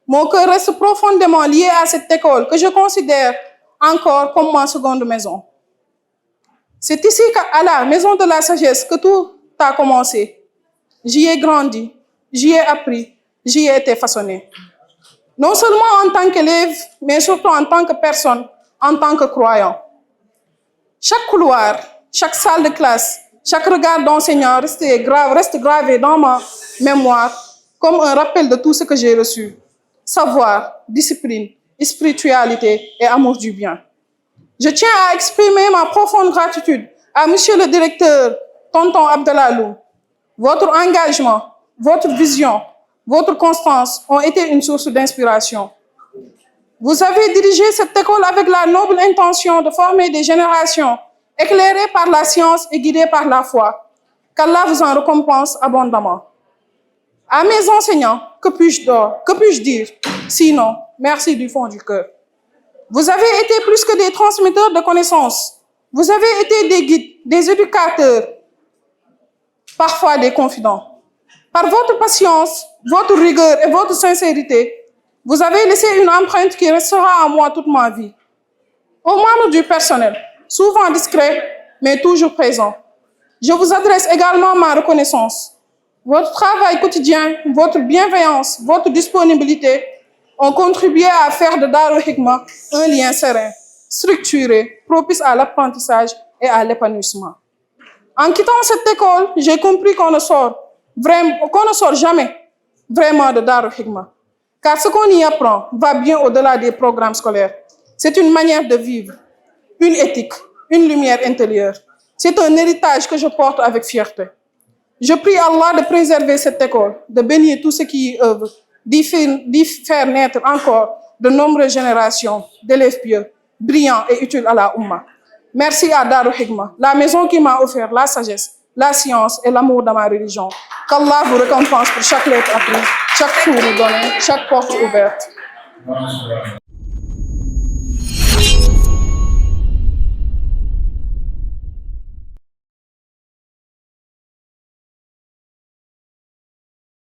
mon cœur reste profondément lié à cette école que je considère encore comme ma seconde maison. C'est ici, à la maison de la sagesse, que tout a commencé. J'y ai grandi, j'y ai appris, j'y ai été façonné. Non seulement en tant qu'élève, mais surtout en tant que personne, en tant que croyant. Chaque couloir, chaque salle de classe, chaque regard d'enseignant reste gravé dans ma mémoire comme un rappel de tout ce que j'ai reçu. Savoir, discipline, spiritualité et amour du bien. Je tiens à exprimer ma profonde gratitude à Monsieur le directeur, Tonton Abdallah. Votre engagement, votre vision, votre constance ont été une source d'inspiration. Vous avez dirigé cette école avec la noble intention de former des générations éclairées par la science et guidées par la foi. Qu'Allah vous en récompense abondamment. À mes enseignants, que puis-je dire? Sinon, merci du fond du cœur. Vous avez été plus que des transmetteurs de connaissances. Vous avez été des guides, des éducateurs, parfois des confidents. Par votre patience, votre rigueur et votre sincérité, vous avez laissé une empreinte qui restera en moi toute ma vie. Aux membres du personnel, souvent discrets, mais toujours présents, je vous adresse également ma reconnaissance. Votre travail quotidien, votre bienveillance, votre disponibilité ont contribué à faire de Darou Hikma un lien serein, structuré, propice à l'apprentissage et à l'épanouissement. En quittant cette école, j'ai compris qu'on ne sort jamais vraiment de Darou Hikma. Car ce qu'on y apprend va bien au-delà des programmes scolaires. C'est une manière de vivre, une éthique, une lumière intérieure. C'est un héritage que je porte avec fierté. Je prie Allah de préserver cette école, de bénir tous ceux qui y œuvrent, d'y faire naître encore de nombreuses générations d'élèves pieux, brillants et utiles à la Oumma. Merci à Darou Hikma, la maison qui m'a offert la sagesse, la science et l'amour de ma religion. Qu'Allah vous récompense pour chaque lettre apprise, chaque cours donné, chaque porte ouverte.